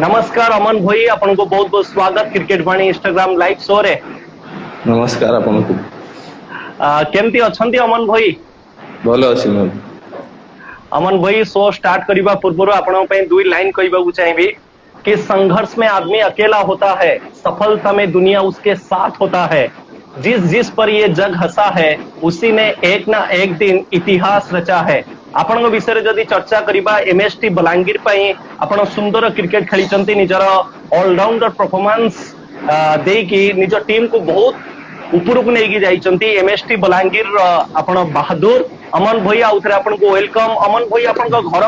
नमस्कार अमन भाई, आपन को बहुत बहुत स्वागत क्रिकेट वाणी इंस्टाग्राम लाइव शो रे। नमस्कार आपको। केमती अछंती अमन भाई? भलो अछि मैं। अमन भाई, शो स्टार्ट करबा पूर्व आपन पे दुई लाइन कहबा चाहिए कि संघर्ष में आदमी अकेला होता है, सफलता में दुनिया उसके साथ होता है। जिस जिस पर ये जग हंसा है उसी ने एक ना एक दिन इतिहास रचा है। आपण विषय जदि चर्चा करिबा एमएसटी बलांगीर पई आपण सुंदर क्रिकेट खेली निजर ऑलराउंडर परफॉर्मेंस देकी निज टीम को बहुत उपरକୁ ନେଇକି ଯାଇଛନ୍ତି। एमएसटी बलांगीर आपण बहादुर अमन भाई आउ थे आपन को वेलकम। अमन भाई, आपन घर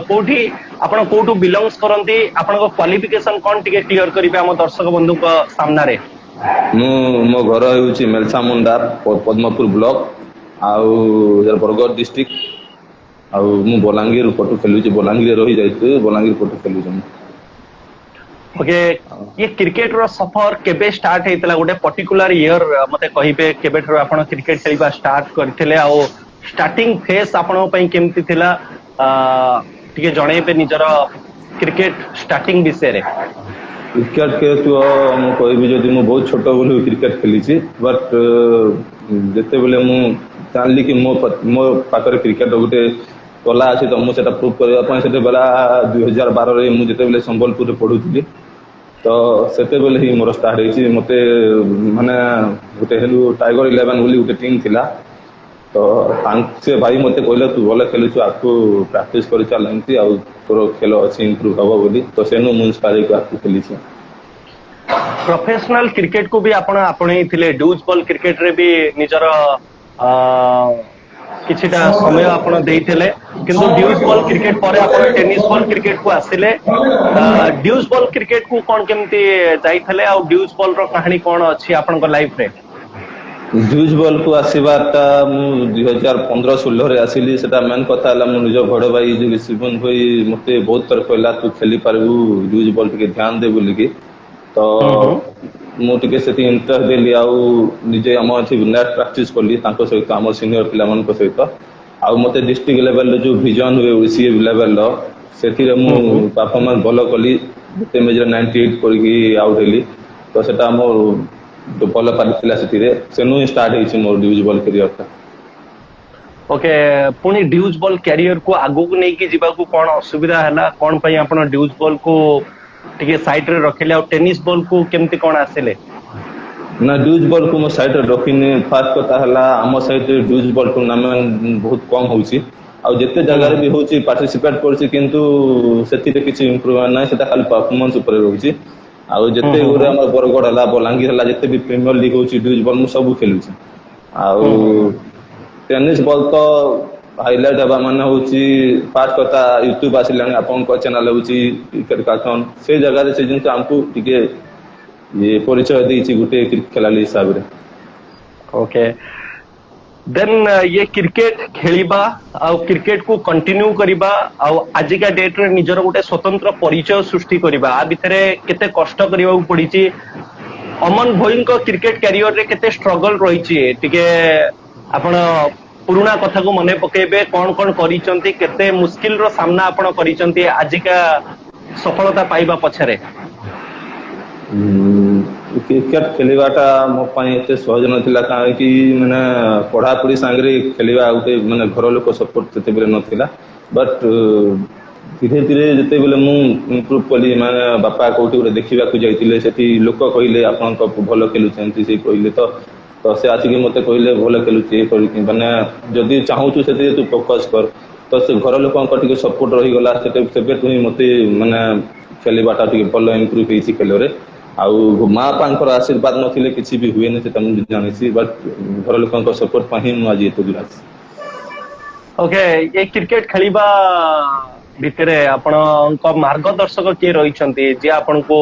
कोठी आपण कोठू बिलोंग्स करंती, आपन क्वालिफिकेशन कोन टिके क्लियर करिवे हम दर्शक बंधु को सामना रे? मो घर होउची मेलसा मुंडार पद्मपुर ब्लॉक आउ बरगड़ डिस्ट्रिक्ट आउ मु बलांगीर पटु खेलुची। बलांगीर रही जाइते बलांगीर पटु खेलुची। ओके, ये क्रिकेट रो सफर केबे स्टार्ट हेतला? गोटे पर्टिकुलर ईयर मते कहिबे केबे ठरो आपण क्रिकेट खेलिबा स्टार्ट करथिले आ स्टार्टिंग फेस आपण पई केमती थिला? टिके जणेबे निजर क्रिकेट स्टार्टिंग विषय रे। क्रिकेट के तो मु कहबी जदि मु बहुत छोट बोलू क्रिकेट खेलीची, बट जते बेले मु जानली कि मो पाकर क्रिकेट गोटे कला अछि तो मु सेटा प्रूव करबा पय सेते बेला 2012 रे मु जते बेले संबलपुर रे पढुथली तो सेते बेले ही मोर स्टार्ट हेची। मते माने गोटे हेलु टाइगर 11 बोली गोटे टीम थिला तो से भाई मते कहले तू भले खेलुछु, आपको प्रैक्टिस कर चल एंती आ तोर खेल अछि इंप्रूव हबो बोली तो सेनु म्युनिसिपालिटी को आपको खेलीछी। प्रोफेशनल क्रिकेट को भी आपण आपणे थिले, ड्यूज बॉल क्रिकेट रे भी निजर किछिटा समय आपण देइथिले, किंतु ड्यूज बॉल क्रिकेट परे आपण टेनिस बॉल क्रिकेट को आसिले। ड्यूज बॉल क्रिकेट को कोन केमती जाइथिले आ ड्यूज बॉल रो कहानी कोन अछि आपण को लाइफ रे? ड्यूज बॉल को आसीबाटा मु 2015-16 रे आसिली। सेटा मेन कथा हला मु निज घड़ भाई जो शिवन भाई मते बहुत तर कहला तू खेली पारबू ड्यूज बॉल के ध्यान दे बोली के तो मु टिके सेति इंटरेस्ट देली आउ निजे हम अछि नेट प्रैक्टिस करली तांको सहित हम सीनियर पिला मन को सहित आउ मते डिस्ट्रिक्ट लेवल रे जो विजन हुए ओसी लेवल रो सेति रे मु परफॉर्मेंस भलो कली। ते मेजर 98 करके आउट हेली तो सेटा मो तो भलो पारिथिला सेति रे सेनु स्टार्ट हेछि मोर ड्यूज बॉल करियर का। ओके, पुनी ड्यूज बॉल कैरियर को आगु को नहीं कि जीवा को कोन असुविधा हला? कोन पई आपण ड्यूज बॉल को टिके साइड रे रखले आ टेनिस बॉल को केमती कोन आसेले? ना ड्यूज बॉल को मो साइड रे रखिने फास्ट कथा हला हम साइड रे ड्यूज बॉल टूर्नामेंट बहुत कम होउची आ जते जगह रे भी होउची पार्टिसिपेट करची, किंतु सेति रे किछि इंप्रूवमेंट नै, सेटा खाली परफॉर्मेंस ऊपर रहउची। आ जते ओरे हमर बरगड़ हला बलांगीर हला जते भी प्रीमियर लीग होउची ड्यूज बॉल मु सब खेलुची। आ टेनिस बॉल तो हाईलाइट हबा माने होउची फास्ट कथा यूट्यूब आसिलानी आपन को चैनल होउची क्रिकेट काथन से जगह रे से जिन हमकु टिके ये परिचय देछि गुटे क्रिकेट खेलाली हिसाब रे। ओके, देन ये क्रिकेट खेलिबा आ क्रिकेट को कंटिन्यू करिबा आ आजिका डेट रे निजर गुटे स्वतंत्र परिचय सृष्टि करिबा आ भितरे केते कष्ट करिबा पड़ीची? अमन भोईन को क्रिकेट कैरियर रे केते स्ट्रगल रहिची टिके आपण पुराना कथा को मने पकेबे? कोन कोन करिसंती, केते मुश्किल रो सामना आपण करिसंती आजिका सफलता पाइबा पछरे? क्रिकेट खेलिबाटा मो पई एते सहज नथिला काहे कि माने पढ़ा पढ़ी संगरे खेलिबा उते माने घर लोक सपोर्ट सेते बेले नथिला। बट धीरे धीरे जते बेले मु इंप्रूव कली माने बापा कोठी उरे देखिबा को जाइतिले सेति लोक कहिले आपन को भलो खेलुछंती से कहिले तो से आछि कि मते कहिले भलो खेलुछे करि कि माने जदी चाहू तू सेते तू फोकस कर तो से घर लोक को टिके सपोर्ट रही गला सेते सेबे तू मते माने खेलिबाटा टिके भलो इंप्रूव हेछि खेलो रे। आउ माँ बापा आशीर्वाद नथिले किछि भी हुए नै से तमु जानिछि, बट घर लोकन सपोर्ट पाहि मु आज एतो दुरास। ओके, ये क्रिकेट खेलिबा भितरे आपण को मार्गदर्शक के रहिसंती जे आपण को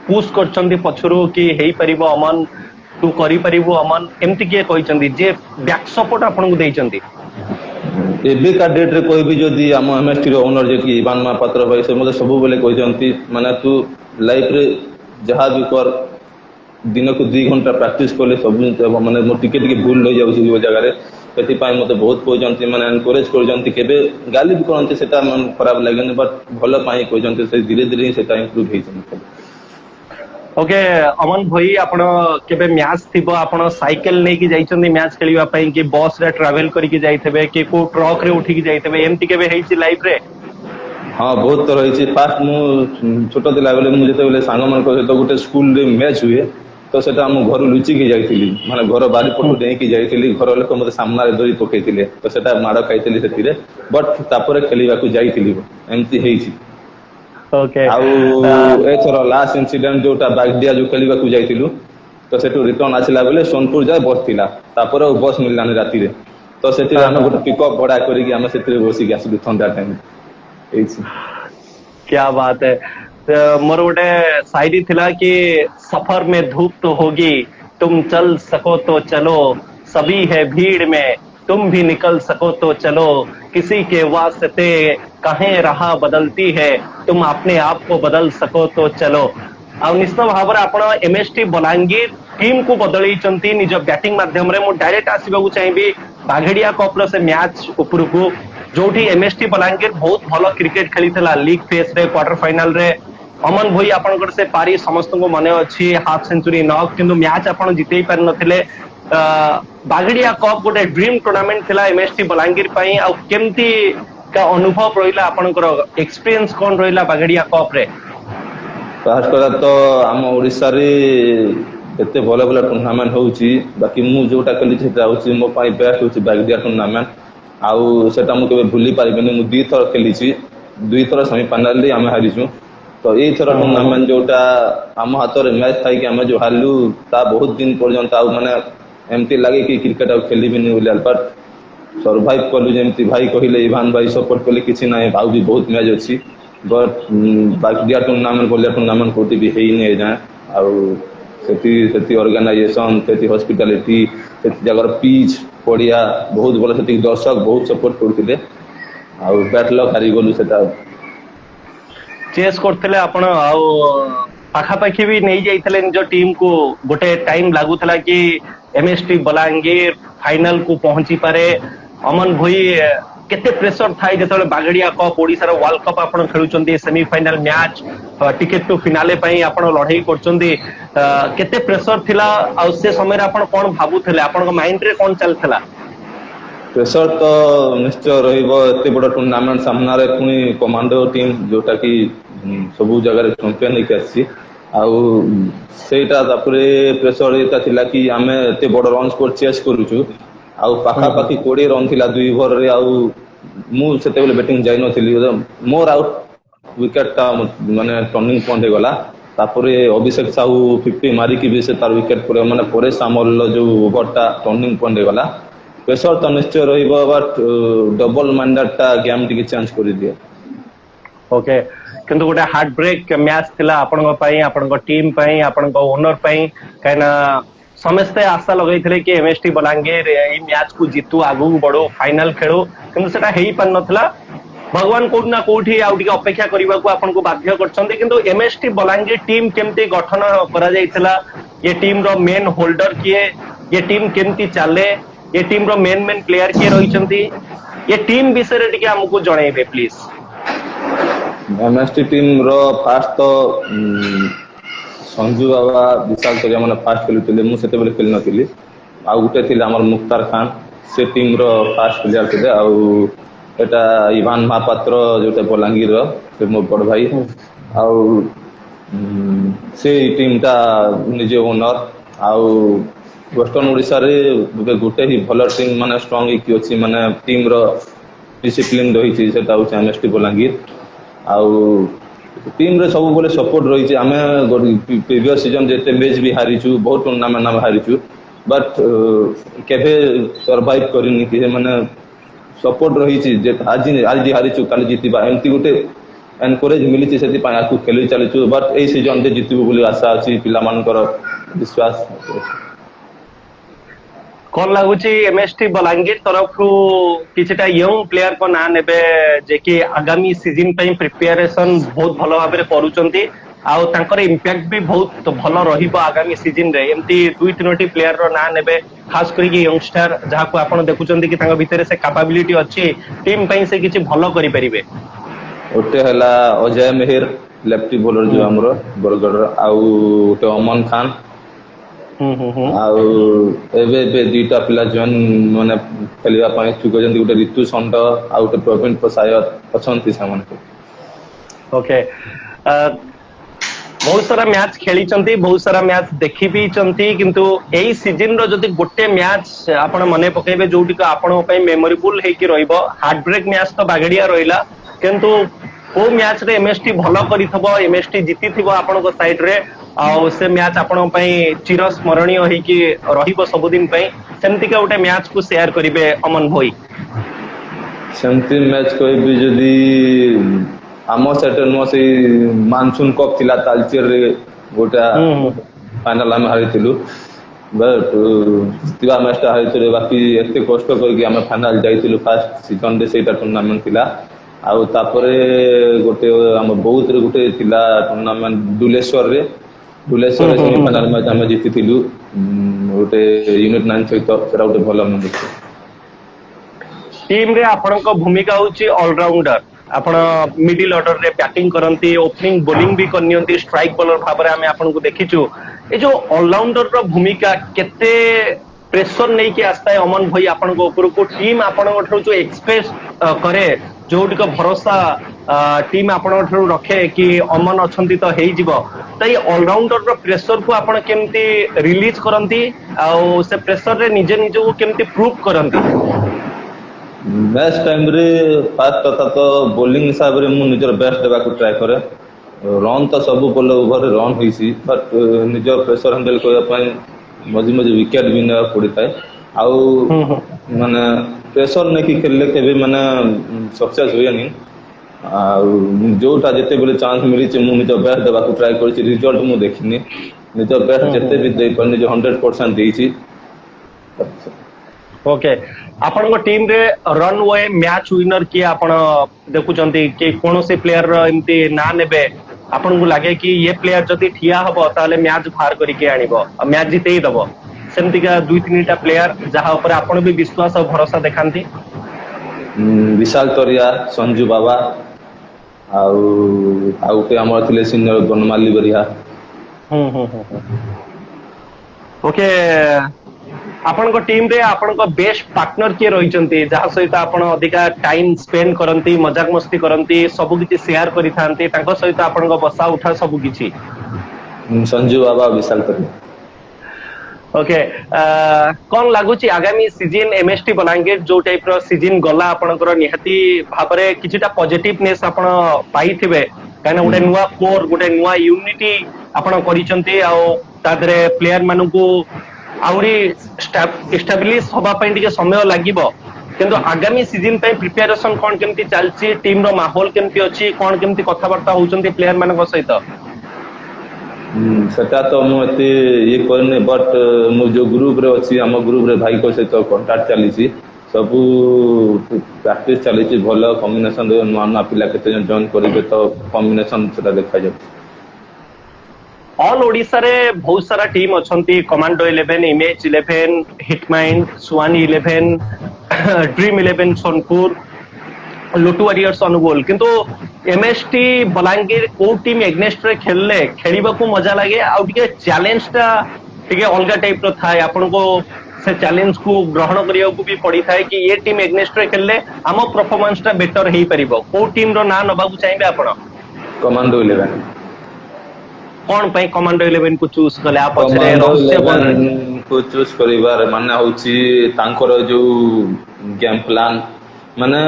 पुश करचंती पछरु कि हेई परिबो अमन, तू करि परिबो अमन, एम्ति के कहिसंती जे बैक सपोर्ट आपण को देइसंती? एबे का डेट रे कोई भी जदी हम एमएसटी रो ओनर जे कि इवान महापात्र भाई से मते सब बेले कहिसंती माने तू लाइफ रे जहाँ भी कर दिन को 2 घंटा प्रैक्टिस कले सब माने मो टिके टिके भूल रही जाउसी वो जगह रे ସେଥିପାଇଁ ମତେ ବହୁତ କହୁଛନ୍ତି, ମାନେ ଏନକରେଜ କରୁଛନ୍ତି, କେବେ ଗାଲି ବି କରନ୍ତି, ସେଟା ଖରାପ ଲାଗେନି, ବଟ୍ ଭଲ ପାଇଁ କହୁଛନ୍ତି, ସେ ଧୀରେ ଧୀରେ ହିଁ ସେଟା ଇମ୍ପ୍ରୁଭ ହେଇଛି। ओके अमन भाई आपण केबे मैच थिबो आपण साइकिल लेके जाइछन्ती मैच खेलिबा पई कि बस रे ट्रैवल करके जाइथबे कि को ट्रक रे उठी के जाइथबे एमती केबे हेइछि लाइफ रे? हाँ बहुत थर होइछि। फास्ट मु छोट थिला बेले मु जेतेबेले सांग मानक सहित गोटे स्कूल रे मैच हुए तो सेटा हम घर लुचिकी जाइथिली, माने घर बारी पटु डेइकी जाइथिली, घर लोक मते सामना रे धरि पकेइथिले तो सेटा माड़ खाइथिली सेतिरे, बट तापरे खेलिबा को जाइथिली एमती हेइछि। ओके आउ एथर लास्ट इंसिडेंट जोटा बागडिया जो खेलिबा को जाइथिलु तो सेटु रिटर्न आसिला बेले सोनपुर जाय बस थिला, तापरे बस मिललानी राती रे तो सेतिरे हम गोटे पिकअप भड़ा करिकि हम सेतिरे बसिकि आसिलु ठंडा टाइम। क्या बात है। मोर गोटे शायरी थिला कि सफर में धूप तो होगी, तुम चल सको तो चलो, सभी है भीड़ में, तुम भी निकल सको तो चलो, किसी के वास्ते कहीं राह बदलती है, तुम अपने आप को बदल सको तो चलो। आ निश्चित भाव में आपण एमएसटी बलांगीर टीम को बदलैचंती निज बैटिंग माध्यम रे। मु डायरेक्ट आसीबाकू चाहिबी बाघेडिया कप रो से मैच उपरकू जोठी एमएसटी बलांगीर बहुत भलो क्रिकेट खेलीथला लीग फेस रे क्वार्टर फाइनल रे। अमन भाई आपनकर से पारी समस्त को मने अछि हाफ सेंचुरी नॉक, किंतु मैच आपण जितै पार नथिले। बाघेडिया कप गोटे ड्रीम टूर्नामेंट थिला एमएसटी बलांगीर पई। आ केमती का अनुभव रहिला आपनकर एक्सपीरियंस कोन रहिला बाघेडिया कप रे? फास्ट करा तो आम ओडिसा रे एते भल भल टूर्नामेंट होउची, बाकी मु जोटा खेली सेटा होउची मो पाई बेस्ट होउची बागडिया टूर्नामेंट। आउ सेटा मु केबे भूली पारिबेनी, मु दी थर खेलीची, दुई थर सेमीफाइनल रे आमे हारिछु। तो एई थर टूर्नामेंट जोटा आम हाथ रे मैच थाई कि आमे जो हारलु ता बहुत दिन पर्यंत आउ माने एमती लागे कि क्रिकेट आउ खेलीबिनी बोली, बट सर्वाइव कलु जेमती भाई कहिले इभान भाई सपोर्ट कले किछि नै, आउ भी बहुत मैच अछि, बट बागडिया टूर्नामेंट बोलिया टूर्नामेंट कोटी भी हेई नै जाय। आउ सेति ऑर्गेनाइजेशन, सेति हॉस्पिटैलिटी, सेति जगर पिच पड़िया बहुत भल, सेति दर्शक बहुत सपोर्ट करथिले। आउ बैट लक हारि गलु सेटा चेस करथिले आपण। आउ पाखापाखि भी नहीं जाइथिले निज टीम को, गोटे टाइम लागुथला कि एमएसटी बलांगीर फाइनल को पहुंची पारे। अमन भाई केते प्रेशर थाई जेतले बागडिया कप ओडिसा रो वर्ल्ड कप आपण खेलुचंदी, semifinal match ticket to finale पई आपण लढाई करचंदी, केते प्रेशर थिला? आ से समय रे आपण कोन भाबुथले, आपण माइंड रे कोन चलथला? प्रेशर तो निश्चय रहिबो, एते बड़ टूर्नामेंट सामना रे पुनी कमांडो टीम जोटा कि सबु जगह रे चैंपियन होके आसी। आउ सेटा तापरे प्रेशर एता थिला कि आमे एते बड़ रन स्कोर चेस करूछु, आउ पाखा पाखी 20 रन थिला 2 ओवर रे। आउ मु सेते बेले बैटिंग जाई नथिली, मोर आउट विकेट ता माने टर्निंग पॉइंट हे गला। तापरे अभिषेक साहू 50 मारी कि भी से तार विकेट परे, माने परे सामल जो ओवर ता टर्निंग पॉइंट हे गला। प्रेशर तो निश्चय रहिबो, बट डबल माइंडेड ता गेम टिके चेंज करि दिए। ओके, किंतु गोटे हार्ट ब्रेक मैच थिला आपनका पई, आपनका टीम पई, आपनका ओनर पई, काइना समस्ते आशा लगैथिले कि एमएसटी बलांगीर एई मैच को जीतू, आगु बढ़ो, फाइनल खेलो, किंतु सेटा हेई पार नथला। भगवान कोठी ना कोठी आउ टिके अपेक्षा करिबा को आपनको बाध्य करछन्ते। किंतु एमएसटी बलांगीर टीम केमती गठन करा जायतिला, ये टीम रो मेन होल्डर किए, ये टीम केमती चाले, ये टीम रो मेन प्लेयर किए रहिचंती, ये टीम विषय रे टिके हमकु जणाइबे प्लीज। एमएसटी टीम रो फास्ट तो संजू बाबा विशाल तरिया माने फास्ट खेलुथिले, मु सेते बेले खेल नथिली। आउ गुटे थिले हमर मुक्तार खान, से टीम रो फास्ट प्लेयर थिले। आउ एटा इभान महापात्र जोटे बलांगीर रो, से मो बड़ भाई। आउ से टीम ता निजे ओनर। आउ वेस्टर्न ओडिसा रे गुटे ही भलो टीम माने स्ट्रांग की अछि, माने टीम रो डिसिप्लिन रहिछि, सेटा होछि एमएसटी बलांगीर। आउ टीम रे सब बोले सपोर्ट रही। आम प्रीवियस सीजन जेते मैच भी हारीचु, बहुत टूर्नामेंट आम हारीचु, बट केबे सर्वाइव करनी कि माने सपोर्ट रही। आज आज हारीचु काली जीतिबा, एमती गोटे एनकरेज मिली से आकु खेली चलीचु। बट ए सीजन दे जीतबु बोली आशा अछि, पिला मानकर विश्वास। कौन लगुची एमएसटी बलांगीर तरफ किछटा यंग प्लेयर को ना नेबे जे कि आगामी सीजन पे प्रिपरेशन बहुत भलो भाबरे करूचंती, आउ तांकर इम्पैक्ट भी बहुत भल रहिबो आगामी सीजन रे एमती 2-3 प्लेयर रो ना नेबे खास करी कि यंगस्टर जहा को आपण देखुचंदी कि तांका भितरे से कैपेबिलिटी अछि टीम पई से किछि भलो करि परिबे ओटे हला अजय मेहर लेफ्टी बॉलर जो हमरो बरगड़ आउ ओटे अमन खान आउ एबे बे दुईटा पिला जन माने खेलिबा पई चुकजंदी गोटे ऋतु संड आउ गोटे प्रवीण पसायत अछंती सामान ओके बहुत सारा मैच खेली बहुत सारा मैच देखी भी किंतु एई सीजन रो जदि गोटे मैच आपण मने पकेबे जोटी को आपण पई मेमोरेबल हेकी रहइबो हार्ट ब्रेक मैच तो बागड़िया रहिला किंतु ओ मैच रे एमएसटी भलो करिथबो एमएसटी जीति थिबो आपण को साइड रे आ से मैच आपण पई चिर स्मरणीय हेकी रहिबो सब दिन पई सेमति का गोटे मैच को शेयर करिवे अमन भई सेमति मैच कोई भी जदी आम सेट नुआ से मानसून कप थिला तालचेर रे गोटा फाइनल हम हारिथिलु बट तिवा मैच ता हारिथिले बाकी एते कष्ट करके हम फाइनल जाइथिलु फर्स्ट सीजन रे सेटा टूर्नामेंट थिला आउ तापरे गोटे हम बहुत रे गोटे थिला टूर्नामेंट दुलेश्वर रे सेमीफाइनल मैच हम जीतिथिलु गोटे यूनिट 9 सहित सेरा गोटे भलो हम देखि टीम रे आपनक भूमिका होची ऑलराउंडर आपण मिडिल ऑर्डर रे बैटिंग करंती ओपनिंग बॉलिंग भी करनियंती स्ट्राइक बॉलर भाबरे हमें आपन को देखिचु ए जो ऑलराउंडर रो भूमिका केते प्रेशर नै कि आस्ता है अमन भाई आपन को ऊपर को टीम आपन को जो एक्सपेक्ट करे जोटी को भरोसा टीम आपन को रखे कि अमन अछंती तो हेई जिवो तई ऑलराउंडर रो प्रेशर को आपन केमती रिलीज करंती आ से प्रेशर रे निजे निजे को केमती प्रूव करंती मैच टाइम रे फास्ट कथा तो बॉलिंग हिसाब रे मु निजर बेस्ट देबा को ट्राई करे रन तो सब बॉल ओवर रन होईसी बट निजर प्रेशर हैंडल करबा पई मझी मझी विकेट भी न पड़ी थाए आउ माने प्रेशर नै कि खेलले के भी माने सक्सेस होय नहीं आउ जोटा जते बेले चांस मिली छै मु निजर बेस्ट देबा को ट्राई करछि रिजल्ट मु देखिनी निजर बेस्ट जते भी दे पर निजर 100% देछि ओके आपण को टीम रे रन वे मैच विनर किए आपण देखुचंती कि कौन से प्लेयर एमती ना नेबे आपण को लागे कि ये प्लेयर जदि ठिया हबो ताले मैच बाहर करके आनिबो मैच जितेई दबो सेमती का 2-3टा प्लेयर जहां ऊपर आपण भी विश्वास और भरोसा देखांती विशाल तोरिया संजू बाबा आउ के हमर थिले सीनियर बनमाली बरिया ओके आपण को टीम रे आपण को बेस्ट पार्टनर के रहिचंती जहा सहित आपण अधिका टाइम स्पेंड करंती मजाक मस्ती करंती सब किछि शेयर करि थांती तांको सहित आपण को बसा उठा सब किछि संजू बाबा विशाल तोरिया ओके कौन लागुची आगामी सीजन एमएसटी बलांगीर जो टाइप रो सीजन गला आपनकर निहाती भाबरे किछिटा पॉजिटिवनेस आपण पाइथिबे काना गोटे नुवा कोर गोटे नुवा यूनिटी आपण करिसंती आ तादरे प्लेयर मानकू आउरी एस्टैब्लिश होबा पई टिके समय लागिबो किंतु आगामी सीजन पई प्रिपरेशन कोन केमती चलची टीम रो माहौल केमती अछि कोन केमती कथा वार्ता होचंती प्लेयर मानक सहित सेटा तो मु एते ये करने बट मु जो ग्रुप रे अछि हम ग्रुप रे भाई को सहित कांटेक्ट चली छी सब प्रैक्टिस चली छी भलो कॉम्बिनेशन रे नुवा नुवा पिला केते जन जॉइन करिवे तो कॉम्बिनेशन सेटा देखा जाय ऑल ओडिशा रे बहुत सारा टीम अछंती कमांडो 11 इमेज 11 हिटमाइंड सुवानी 11 ड्रीम 11 सोनपुर लुटू वॉरियर्स अनुगोल किंतु एमएसटी बलांगीर को टीम एग्नेस्ट रे खेलले खेलिबा को मजा लागे आ टिके चैलेंज ता टिके अलगा टाइप रो थाए आपन को से चैलेंज को ग्रहण करिया को भी पड़ी थाए कि ये टीम एग्नेस्ट रे खेलले हम परफॉर्मेंस ता बेटर हेई परिबो को टीम रो ना नबा को चाहिबे आपन कमांडो 11 कोन पई कमांडो 11 को चूज करले आप पछरे रहस्य को चूज करिवार माने होची तांकर जो गेम प्लान माने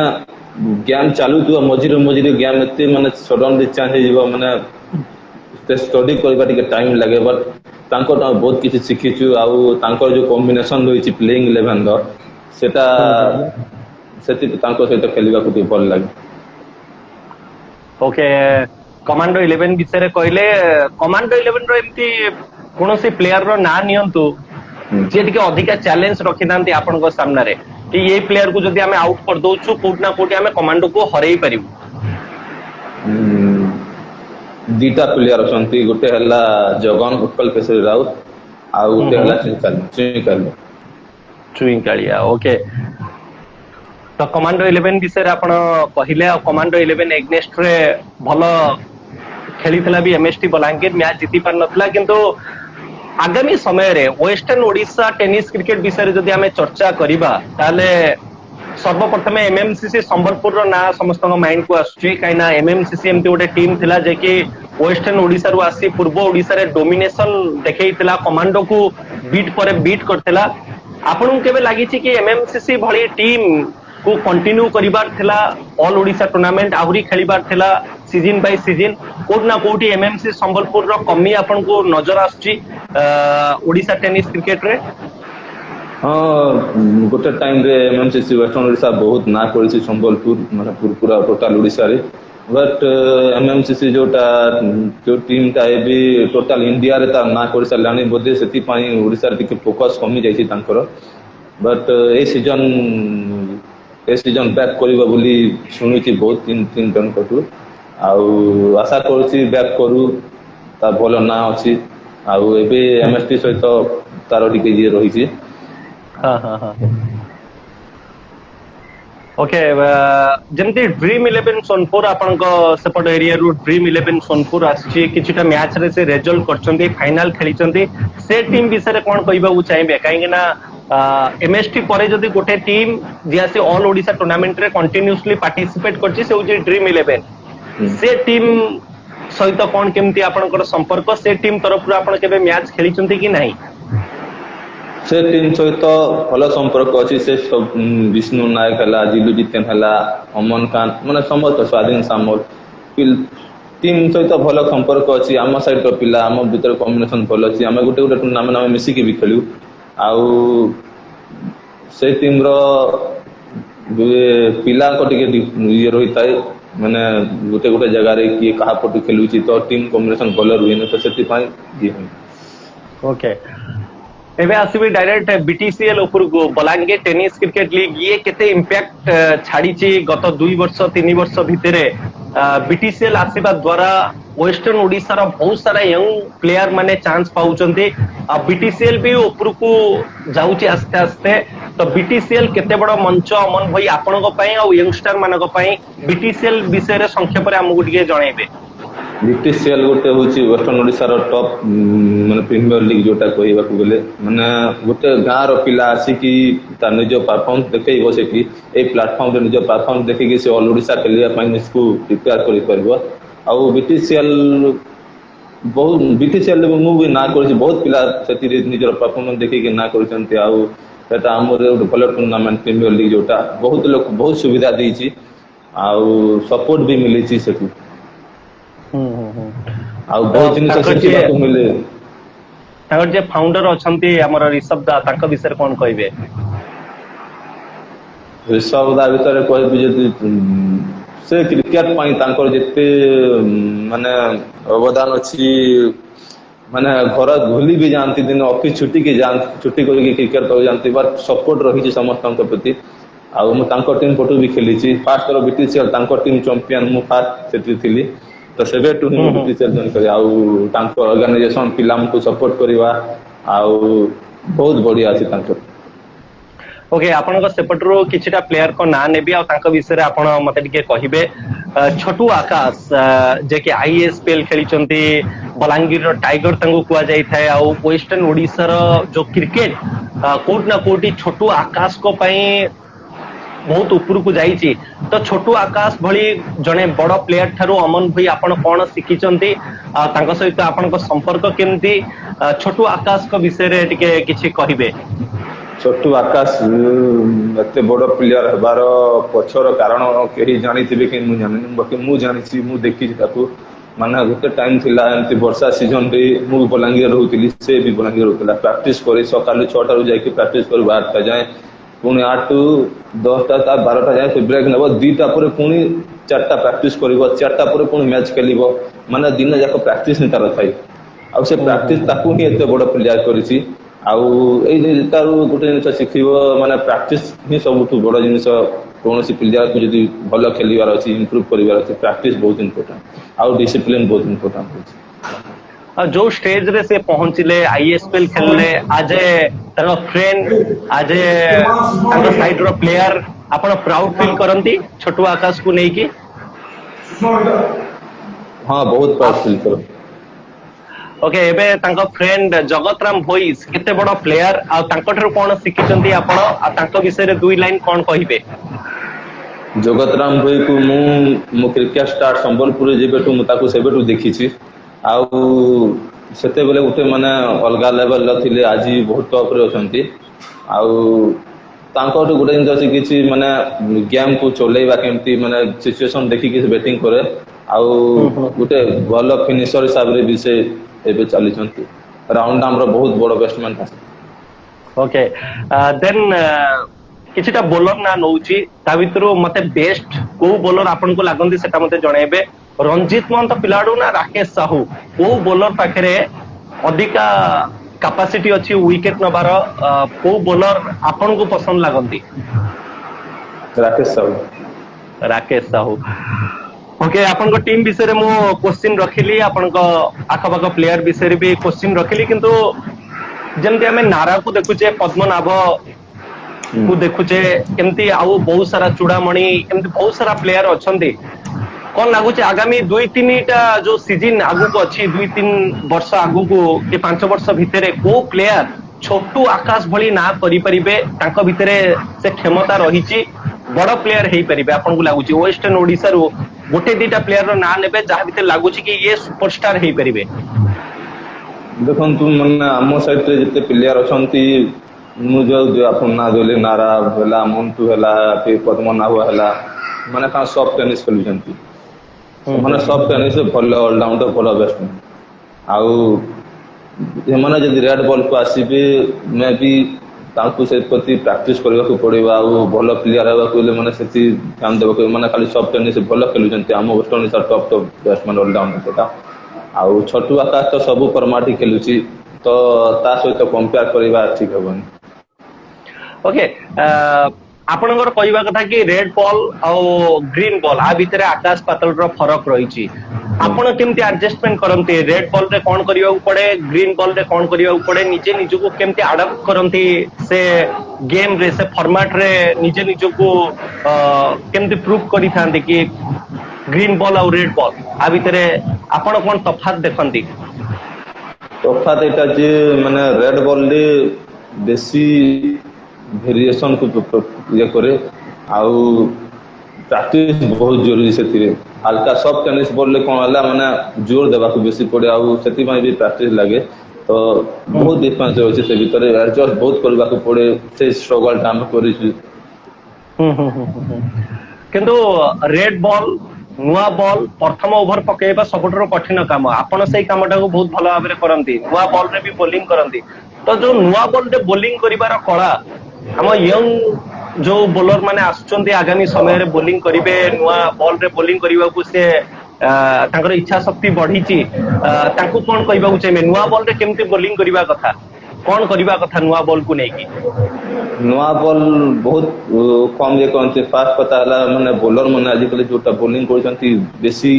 गेम चालू तो मझिरे गेम एते माने सडनली चेंज हे जीवा माने स्टडी करबा टिके टाइम लागे बट तांको ता बहुत किछि सिखिछु आउ तांको जो कॉम्बिनेशन होइछि प्लेइंग 11 द सेटा सेति तांको सहित खेलिबा को भल लागे ओके कमांडो 11 विषय कहले कमांडो 11 रो एमती कोनोसी प्लेयर रो ना नियंतु जे टिके अधिका चैलेंज रखि दांती आपन को सामने रे कि ये प्लेयर को जदि हमें आउट कर दोछु कोट ना कोट हमें कमांडो को हरई परिबु दुईटा प्लेयर अच्छा गोटे है जगन उत्कल केशरी राउत आउ गोटे है चुई कालिया ओके तो कमांडो 11 विषय आपण कहले कमांडो 11 एग्नेस्ट रे भलो खेली भी एमएसटी बलांगीर मैच जीति पार नथला किंतु आगामी समय रे वेस्टर्न ओडिशा टेनिस क्रिकेट विषय जदि आमे चर्चा करिबा ताले सर्वप्रथम एमएमसीसी संबलपुर रो ना समस्त माइंड को आसुची काइना एमएमसीसी एमती गोटे टीम थिला जे कि वेस्टर्न ओडिशा रु आसी पूर्व ओडिशा रे डोमिनेशन देखैतिला कमांडो को बीट पर बीट करथिला आपन केबे लागि छि कि एमएमसीसी भली टीम को कंटिन्यू करिबार थिला ऑल ओडिशा टूर्नामेंट आहुरी खेलिबार थिला सीजन बाय सीजन कोड ना कोटी एमएमसी संबलपुर रो कमी आपन को नजर आसुची ओडिशा टेनिस क्रिकेट रे हाँ गोटे टाइम रे एमएमसीसी वेस्टर्न ओडिशा बहुत ना करिछि संबलपुर माने पूरा टोटल ओडिशा रे बट एमएमसीसी जो टीम टा भी टोटल इंडिया रे ता ना करि सलानी बोधे सेति पई ओडिशा रे फोकस कमी जाइछि तांकर बट ए सीजन बैक करिबा बोली सुनिछि बहुत तीन जन कटु आउ आशा करूछि बैक करू ता भलो ना अछि आउ एबे एमएसटी सहित तार टिके जे रहिछि हाँ हाँ हाँ ओके जमती ड्रीम 11 सोनपुर आपन सेपट एरिया रु ड्रीम 11 सोनपुर आछि किछटा मैच रे से रिजल्ट करछन्ती फाइनल खेलिछन्ती से टीम विषय कोन कहबा उ चाहिबे काहे ना एमएसटी परे जदि गोटे टीम जियासी ऑल ओडिशा टूर्नामेंट रे कंटीन्यूअसली पार्टिसिपेट करछि से उजे ड्रीम 11 से टीम सहित कोन केमती आपनकर संपर्क से टीम तरफ आपन केबे मैच खेलिछन्ती कि नाही से टीम सहित भल संपर्क अच्छी से सब विष्णु नायक है जिलू जितेन है अमन कांत माने समस्त स्वाधीन सामल टीम सहित भल संपर्क अच्छी आम साइड पिला आम भीतर कम्बिनेशन भल अच्छी आम गोटे गोटे टूर्नामेंट आम मिसिकी भी खेलु आउ से टीम रो पिला को टिके ये रही थाए माने गोटे गोटे जगह रे किए कहा पटु खेलुची तो टीम कम्बिनेशन भल रुहे न तो सेति पई ये ओके एबे आसीबे डायरेक्ट बीटीसीएल ऊपर बलांगीर टेनिस क्रिकेट लीग ये केते इंपैक्ट छाड़ी ची गत 2 वर्ष 3 वर्ष भितरे बीटीसीएल आसीबा द्वारा वेस्टर्न ओडिशा रो बहुत सारा यंग प्लेयर माने चांस पाउचंती बीटीसीएल भी ऊपर को जाउची आस्ते आस्ते तो बीटीसीएल केते बड़ मंच अमन भाई आपन को पई और यंगस्टर मानक पई बीटीसीएल विषय रे संक्षेप रे हमगु टिके जणाइबे बीटीसीएल गोटे होची वेस्टर्न ओडिशा रो टॉप माने प्रीमियर लीग जोटा कहबा को गेले माने गोटे गाँ रो पिला आसी कि ता निज परफॉर्मेंस देखैबो सेठी ए प्लेटफार्म रे निज परफॉर्मेंस देखि कि से ऑल ओडिशा खेलिया पई इसको प्रिपेयर करि परबो आ बीटीसीएल बहुत बीटीसीएल मु भी ना करछि बहुत पिला सेठी रे निज परफॉर्मेंस देखि कि ना करछन्ते आ सेटा हमर भल टूर्नामेंट प्रीमियर लीग जोटा बहुत लोग बहुत सुविधा देछि आ सपोर्ट भी मिलिछि सेठी आ बहुत जिनिस शिखिबा को मिले ताकर जे फाउंडर अछंती हमर ऋषभ दा ताका विषय कोन कहबे ऋषभ दा विषय कहबे जे से क्रिकेट पई तांकर जेते माने अवदान अछि माने घर भूली भी जानती दिन ऑफिस छुट्टी के छुट्टी करके क्रिकेट कर जानती बट सपोर्ट रही छी समस्त प्रति आ मु तांकर टीम फोटो भी खेली छी फास्ट कर बीटीसीएल तांकर टीम चैंपियन मु फास्ट सेठी थिली तो सेबे टू बीटीसीएल जन करे आ तांकर ऑर्गेनाइजेशन पिला को सपोर्ट करवा आ बहुत बढ़िया अछि तांकर ओके आपन को सेपटरो किछटा प्लेयर को ना नेबी आ तांका विषय रे आपन मते टिके कहिबे छोटू आकाश जे कि आईएसपीएल खेलिचंती बलांगीर रो टाइगर तंगु कुआ जाई थाए आ वेस्टर्न ओडिसा रो जो क्रिकेट कोट ना कोटी छोटू आकाश को पई बहुत ऊपर को जाइछि तो छोटू आकाश भली जने बड़ प्लेयर थारु अमन भाई आपन कोन सिखिचंती तांका सहित आपन को संपर्क केमती छोटू आकाश को विषय रे टिके किछि कहिबे छोटू आकाश एते बड़ प्लेयर हबार पछर कारण केही जानिथिबे कि मु जानिनी बाकी मु जानिछि मु देखि ताकू माने गोटे टाइम थिला एमती वर्षा सीजन रे मु बलांगीर रहउतिली से भी बलांगीर रहउतला प्रैक्टिस करे सकाल 6 टा जाई के प्रैक्टिस कर 8 टा जाए पुणी 8 टू 10 टा 12 टा जाए ब्रेक नेबो 2 टा पर पुणी 4 टा प्रैक्टिस करबो 4 टा पर पुणी मैच खेलिबो माने दिन जाक प्रैक्टिस नि तार थाई आ से प्रैक्टिस ताकू ही एते बड़ प्लेयर करिछि आउ ए तारू गोटे जिनिस शिखिबो माने प्रैक्टिस ही सबठु बड़ जिनिस कौन सी प्लेयर को जदि भल खेलिबार अछि इंप्रूव करिवार अछि प्रैक्टिस बहुत इंपोर्टेंट आउ डिसिप्लिन बहुत इंपोर्टेंट अछि। जो स्टेज रे से पहुंचले आईएसपीएल खेलले आज तार फ्रेंड आज तार साइड रो प्लेयर आपण प्राउड फील करंती छोटू आकाश को नहीं की? हाँ बहुत प्राउड फील कर। ओके एबे तांको फ्रेंड जगत राम भोईस केते बड़ प्लेयर आ तांको ठरो कोन सिखिचंती आपण आ तांको विषय रे दुई लाइन कोन कहिबे? जगत राम भोई को मु क्रिकेट स्टार संबलपुर जेबेटू मु ताको सेबेटू देखिछि आउ सेते बेले उते माने अलगा लेवल ल थिले आज बहुत टॉप रे अछंती आउ तांको गोटे जिन अछि किछि माने गेम को चलेबा केमती माने सिचुएशन देखि कि बैटिंग करे आउ गोटे भल फिनिशर हिसाब रे भी से एबे चली छंती राउंड नाम रो बहुत बड़ बैट्समैन था। ओके देन किछिटा बोलर ना नउची ता भितरो मते बेस्ट को बोलर आपन को लागंदी सेटा मते जणाइबे। रंजीत महंत पिलाडू ना राकेश साहू को बोलर पाखरे अधिका कैपेसिटी अछि विकेट नबार को बोलर आपन को पसंद लागंदी? राकेश साहू। राकेश साहू ओके आपन को टीम विषय रे मो क्वेश्चन रखिली आपन को आखपाख प्लेयर विषय रे भी क्वेश्चन रखिली किंतु जेमति हमें नारा को देखुचे पद्मनाभ को देखुचे केमती आउ बहुत सारा चूड़ामणि केमती बहुत सारा प्लेयर अछंती कौन लागुचे आगामी 2-3 टा जो सीजन आगु को अछि 2-3 वर्ष आगु को के 5 वर्ष भितरे को प्लेयर छोटू आकाश भली ना करि परिबे तांको भितरे से क्षमता रहिची बड़ प्लेयर हेई परिबे आपन को लागुची वेस्टर्न ओडिसा रो गोटे दीटा प्लेयर रो ना नेबे जहा भितर लागुची कि ये सुपरस्टार हेई परिबे? देखन तू मन आमो साइड रे जते प्लेयर अछंती मु जो आपन ना देले नारा होला मंटू होला पे पद्मनाभ होला माने का सब टेनिस खेलु जंती माने सब टेनिस भल ऑलराउंडर भल बैट्समैन आउ माने जदि रेड बॉल को आसीबे मैं भी तांकु से प्रति प्रैक्टिस करबा को पड़िबा आउ भल प्लेयर हेबा को माने सेति ध्यान देबा को माने खाली सब टेनिस भल खेलु जंती आमो West Indies top batsman allrounder सेटा आउ छोटू आकाश तो सब परमाठी खेलुची तो ता सहित कंपेयर करबा ठीक हेबनी। ओके आपनकर कहवा कथा कि रेड बॉल और ग्रीन बॉल आ भितर आकाश पातल रो फरक रही आपण केमती एडजस्टमेंट करंती रेड बॉल रे कोन करिया पड़े ग्रीन बॉल रे कोन करिया पड़े निजे निजु को केमती अडॉप्ट करंती से गेम रे से फॉर्मेट रे निजे निजु को केमती प्रूव करि थांती कि ग्रीन बॉल और रेड बॉल आ भितर आपण कोन तफात देखंती? तफात एटा जे माने रेड बॉल रे बेसी वेरिएशन को ये करे आउ प्रैक्टिस बहुत जरूरी से थिरे हल्का सब टेनिस बॉल ले कोन हला माने जोर देबा को बेसी पड़े आउ सेति में भी प्रैक्टिस लागे तो बहुत डिफरेंस होछि से भीतर एडजस्ट बहुत करबा को पड़े से स्ट्रगल टाइम करि किंतु रेड बॉल नुआ बॉल प्रथम ओवर पकेबा सबटर कठिन काम आपण सेही कामटा को बहुत भलो भाबरे करंती नुआ बॉल रे भी बॉलिंग करंती तो जो नुआ बॉल रे बॉलिंग करिवार कला हम यंग जो बॉलर माने आसुचंती आगामी समय रे बॉलिंग करिवे नुआ बॉल रे बॉलिंग करिवा को से तांकर इच्छा शक्ति बढ़ीची तांको कोन कहबा को चाहिए नुआ बॉल रे केमती बॉलिंग करिवा कथा कोन करिवा कथा नुआ बॉल को नेकी? नुआ बॉल बहुत कम जे कोनते फास्ट पता हला माने बॉलर माने आजिकल जोटा बॉलिंग करचंती बेसी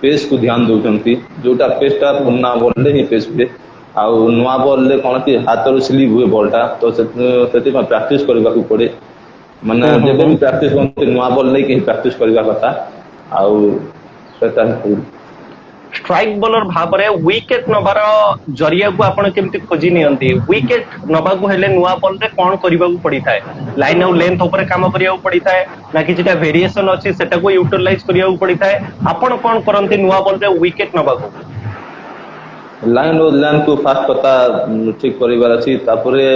पेस को ध्यान दोचंती जोटा पेसटा पुन्ना बॉल ले ही पेस पे आउ नुआ बॉल ले कोन की हाथ रो स्लिप हुए बॉलटा तो सेति में प्रैक्टिस करबा को पड़े माने जेबे भी प्रैक्टिस करते नुआ बॉल ले के प्रैक्टिस करबा कथा आउ सेटा स्ट्राइक बॉलर भाबरे विकेट नबार जरिया को आपण केमती खोजी नियंती विकेट नबा को हेले नुआ बॉल रे कोन करबा को पड़ी थाए लाइन और लेंथ ऊपर काम करिया को पड़ी थाए ना किछटा वेरिएशन अछि सेटा को यूटिलाइज करिया को पड़ी थाए आपण कोन करंती नुआ बॉल रे विकेट नबा को? लाइन और लाइन को फास्ट पता ठीक करिवार अछि तापरे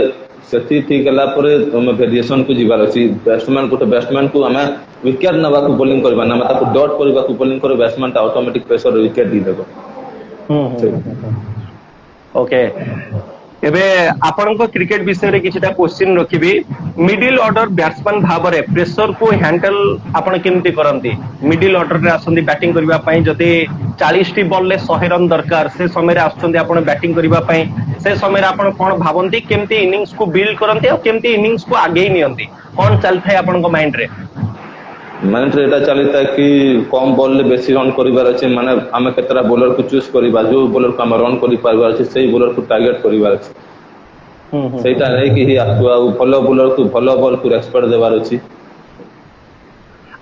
सेति ठीक हला परे हम वेरिएशन को जीवार अछि बैट्समैन को हमें विकेट नबा को बॉलिंग करबा ना मतलब डॉट करबा को बॉलिंग करे बैट्समैन ता ऑटोमेटिक प्रेशर विकेट दी देबो। ओके एबे आपनको क्रिकेट विषय रे किछटा क्वेश्चन रखिबी मिडिल ऑर्डर बैट्समैन भाबरे प्रेशर को हैंडल आपण केमती करंती मिडिल ऑर्डर रे आसंदी बैटिंग करबा पई जदी 40 टी बॉल ले 100 रन दरकार से समय रे आसंदी आपण बैटिंग करबा पई से समय रे आपण कोन भाबंती केमती इनिंग्स को बिल्ड करंती और केमती इनिंग्स को आगे नियंती कौन चलता है आपन को माइंड रे? माइंड रे एटा चलता कि कम बॉल ले बेसी रन करिवार अछि माने आमे केतरा बॉलर को चूज करिबा जो बॉलर को हम रन करि पारबार अछि सेही बॉलर को टारगेट करिवार अछि सेटा नै कि आतु आ भलो बॉलर को भलो बॉल को रेस्पेक्ट देवार अछि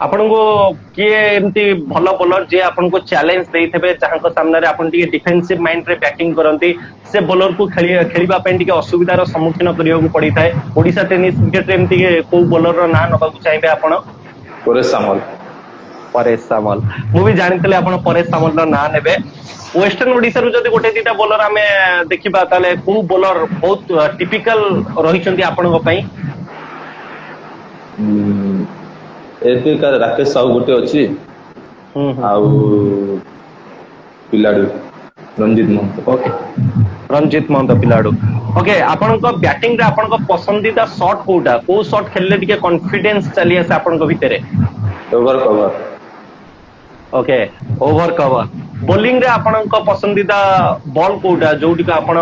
आपन को किए एमती भलो बॉलर जे आपन को चैलेंज देइथबे जहां को सामने रे आपन टिके डिफेंसिव माइंड रे बैटिंग करंती से बॉलर को खेलिबा पे टिके असुविधार सम्मुखीन करियो को पड़ी थाए ओडिसा टेनिस क्रिकेट रे एमती को बॉलर रो ना नबा को चाहिबे आपन परेश सामल मु भी जानितले आपन परेश सामल रो ना नेबे वेस्टर्न ओडिसा रु जदी गोटे दीटा बॉलर आमे देखिबा ताले को बॉलर बहुत टिपिकल रहिचंती आपन को पई एबे का राकेश साहू गोटे अछि आउ पिलाडू रंजीत महंत ओके रंजीत महंत पिलाडू ओके आपन को बैटिंग रे आपन को पसंदीदा शॉट कोटा को शॉट खेलले टिके कॉन्फिडेंस चली आसे आपन को भितरे over cover okay over cover bowling रे आपन को पसंदीदा बॉल कोटा जोटी का आपन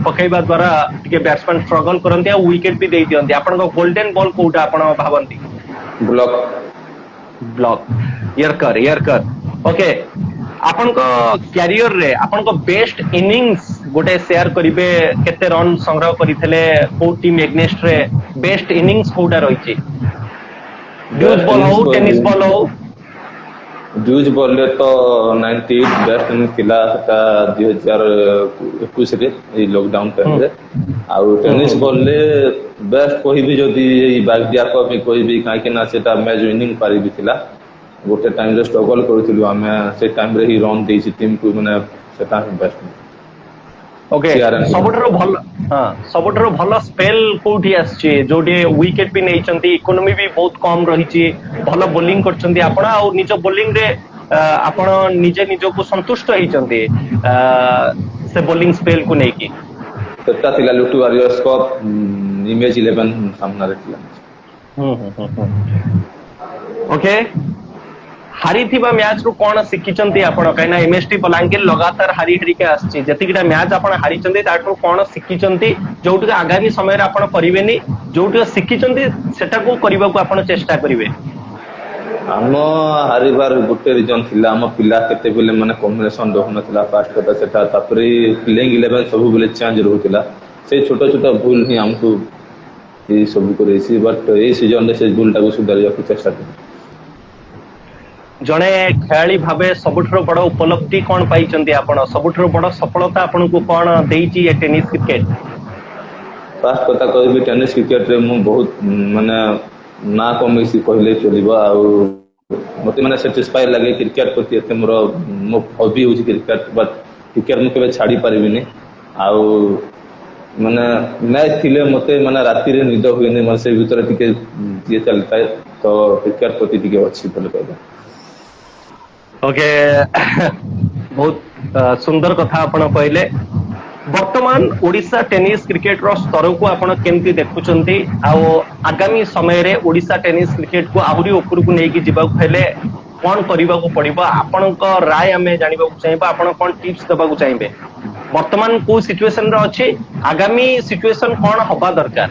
पकेइबा द्वारा टिके बैट्समैन स्ट्रगल करंती आ विकेट भी देई दियंती आपन को गोल्डन बॉल कोटा आपन भावंती ब्लॉक यर्कर ओके आपन को कैरियर रे आपन को बेस्ट इनिंग्स गोटे शेयर करिवे केते रन संग्रह करिथले को टीम एग्नेस्ट रे बेस्ट इनिंग्स कोटा रहिछि ड्यूज बॉल हो टेनिस बॉल हो ड्यूज बॉल रे तो 98 बेस्ट इनिंग थिला ता 2021 रे ए लॉकडाउन टाइम रे आउ टेनिस बॉल रे बेस्ट कोई भी जदी ए बागडिया को भी कोई भी काहे ना सेटा मैच विनिंग पारी भी थिला गोटे टाइम रे स्ट्रगल करथिलु हमें से टाइम रे ही रन देछि टीम को माने सेटा बेस्ट ओके सबठरो भलो स्पेल कोठी आछि जोडी विकेट भी नैचंती इकोनॉमी भी बहुत कम रहिछि भलो बॉलिंग करचंती आपण आ निजो बॉलिंग रे आपण निजे निजो को संतुष्ट होइचंती से बॉलिंग स्पेल को नेकी सेटा थिला लुटू वॉरियर्स कप इमेज 11 सामना रे थिला ओके हारी थिबा मैच रो कोन सिखिचंती आपण कहिना एमएसटी बलांगीर लगातार हारी हारी के आछि जतिकिटा मैच आपण हारी चंती ताटो कोन सिखिचंती जोटि आगामी समय रे आपण परिबेनी जोटि सिखिचंती सेटा को करबा को आपण चेष्टा करिवे हम हारिबार गोटे रीजन थिला हम पिला केते बेले माने कॉम्बिनेशन रहु नथिला फास्ट कथा सेटा तापरे प्लेइंग 11 सब बेले चेंज रहउतिला से छोटा छोटा भूल ही हमको ए सब करैसी बट ए सीजन रे से भूल टाको सुधारिया को चेष्टा करी जने खेलाड़ी भाबे सबुठरो बड़ उपलब्धि कोन पाइचंती आपण सबुठरो बड़ सफलता आपण को कोन देइची ए टेनिस क्रिकेट फास्ट कथा कहबी टेनिस क्रिकेट रे मु बहुत माने ना कमेसी कहले चलिबा आ मते माने सैटिस्फाई लागे क्रिकेट प्रति एते मोर मो हॉबी होची क्रिकेट बट क्रिकेट मु केबे छाडी परिबिनी आ माने मैच थिले मते माने राती रे निद होइने मन से भीतर टिके जे चलता है तो क्रिकेट प्रति टिके अच्छी बोले कहबा ओके बहुत सुंदर कथा आपण कहले वर्तमान ओडिशा टेनिस क्रिकेट रो स्तर को आपण केमती देखुचंती आ आगामी समय रे ओडिशा टेनिस क्रिकेट को आहुरी ऊपर को नेकी जीवा हेले कोन करिबा को पड़िबो आपण को राय हमें जानिबा को चाहिबा आपण कोन टिप्स देबा को चाहिबे वर्तमान को सिचुएशन रो अछि आगामी सिचुएशन कोन होबा दरकार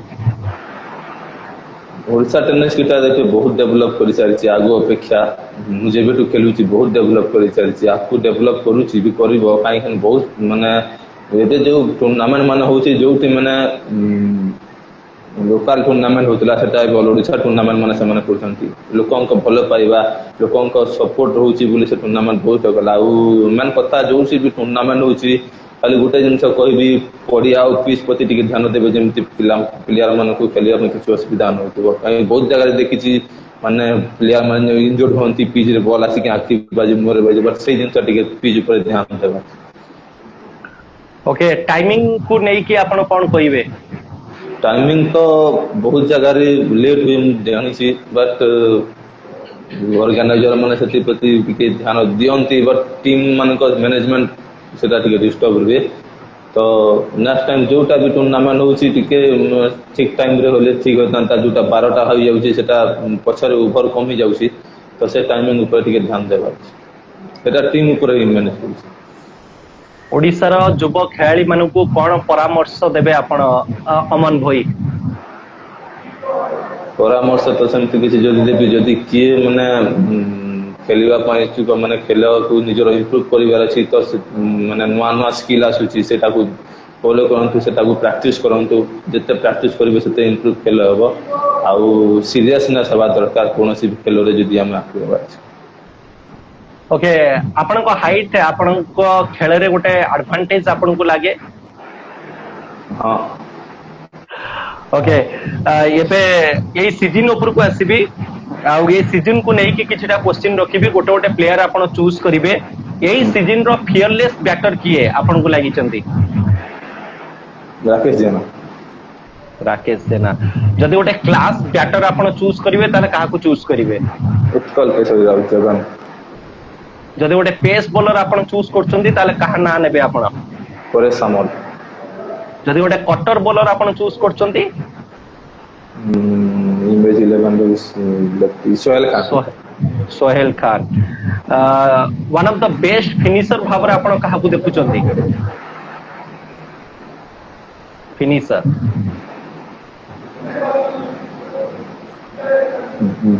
ओडिशा टेनिस क्रिकेट देखे बहुत डेवलप करि सारिछि आगो अपेक्षा मुझे बेटू खेलुछि बहुत डेवलप करि सारिछि आपको डेवलप करूछि भी करबो काई खन बहुत माने एते जो टूर्नामेंट माने होछि जोटी माने लोकल टूर्नामेंट होतला सेटा ओडिशा टूर्नामेंट माने से माने करथंती लोकन को भलो पाइबा लोकन को सपोर्ट होछि बोली से टूर्नामेंट बहुत गला मेन कथा जो भी टूर्नामेंट होछि खाली गोटे जिनस कहबी पड़िया और पिच प्रति टिके ध्यान देबे जेमति प्लेयर मान को खेलिया में किछ असुविधा न होतबो बहुत जगह देखिछि माने प्लेयर मान इंजर्ड होंती पिच रे बॉल आसी के आखि बाजी मोरे बाजी बट से जिनस टिके पिच ऊपर ध्यान देबा ओके टाइमिंग को नहीं कि आपण कोन कहिबे टाइमिंग तो बहुत जगह रे लेट हुई जानी छी बट ऑर्गेनाइजर माने सेति प्रति टिके ध्यान दियंती बट टीम मान को मैनेजमेंट सेटा टिके डिस्टर्ब रे तो नेक्स्ट टाइम जोटा भी टूर्नामेंट होची टिके ठीक टाइम रे होले ठीक होता जोटा 12टा हो जाउची सेटा पछरे ओवर कम ही जाउची तो से टाइमिंग ऊपर टिके ध्यान देबा सेटा टीम ऊपर ही मैनेज होची ओडिसा रो युवा खेलाड़ी मानन को कोन परामर्श देबे आपण अमन भई ପରାମର୍ଶ ତ ସେମିତି କିଛି ଯଦି ଦେବି, ଯଦି କିଏ ମାନେ ଖେଳିବା ପାଇଁ ଇଚ୍ଛୁକ, ମାନେ ଖେଳକୁ ନିଜର ଇମ୍ପ୍ରୁଭ୍ କରିବାର ଅଛି, ତ ମାନେ ନୂଆ ନୂଆ ସ୍କିଲ୍ ଆସୁଛି ସେଟାକୁ ଫଲୋ କରନ୍ତୁ, ସେଟାକୁ ପ୍ରାକ୍ଟିସ୍ କରନ୍ତୁ। ଯେତେ ପ୍ରାକ୍ଟିସ୍ କରିବେ ସେତେ ଇମ୍ପ୍ରୁଭ୍ ଖେଳ ହେବ। ଆଉ ସିରିୟସନେସ୍ ହେବା ଦରକାର କୌଣସି ଖେଳରେ ଯଦି ଆମେ ଆଗକୁ ହେବା ଅଛି। ଓକେ, ଆପଣଙ୍କ ହାଇଟ୍ ଆପଣଙ୍କ ଖେଳରେ ଗୋଟେ ଆଡଭାନ୍ଟେଜ ଆପଣଙ୍କୁ ଲାଗେ? ହଁ। ଓକେ, ଏବେ ଏଇ ସିଜିନ ଉପରକୁ ଆସିବି, ଆଉ ଏଇ ସିଜିନ କୁ ନେଇକି କିଛିଟା କ୍ୱେଶ୍ଚିନ୍ ରଖିବି। ଗୋଟେ ଗୋଟେ ପ୍ଲେୟାର ଆପଣ ଚୁଜ୍ କରିବେ। ଏଇ ସିଜିନ ର ଫିୟରଲେସ୍ ବ୍ୟାଟର କିଏ ଆପଣଙ୍କୁ ଲାଗିଛନ୍ତି? ରାକେଶ ଜେନା। ରାକେଶ ଜେନା। ଯଦି ଗୋଟେ କ୍ଲାସ ବ୍ୟାଟର ଆପଣ ଚୁଜ୍ କରିବେ ତାହେଲେ କାହାକୁ ଚୁଜ୍ କରିବେ? ଉତ୍କଳ କେଶରୀ ରାଉତ ଜଗନ। ଯଦି ଗୋଟେ ପେସ୍ ବୋଲର ଆପଣ ଚୁଜ୍ କରୁଛନ୍ତି ତାହେଲେ କାହା ନାଁ ନେବେ ଆପଣ? ପରେଶ ସାମଲ। ଯଦି ଗୋଟେ କଟର ବୋଲର ଆପଣ ଚୁଜ୍ କରୁଛନ୍ତି? Image 11 Sohail Khan. Sohail Khan. One of the best finisher भाବରେ ଆପଣ କାହାକୁ ଦେଖୁଛନ୍ତି? Finisher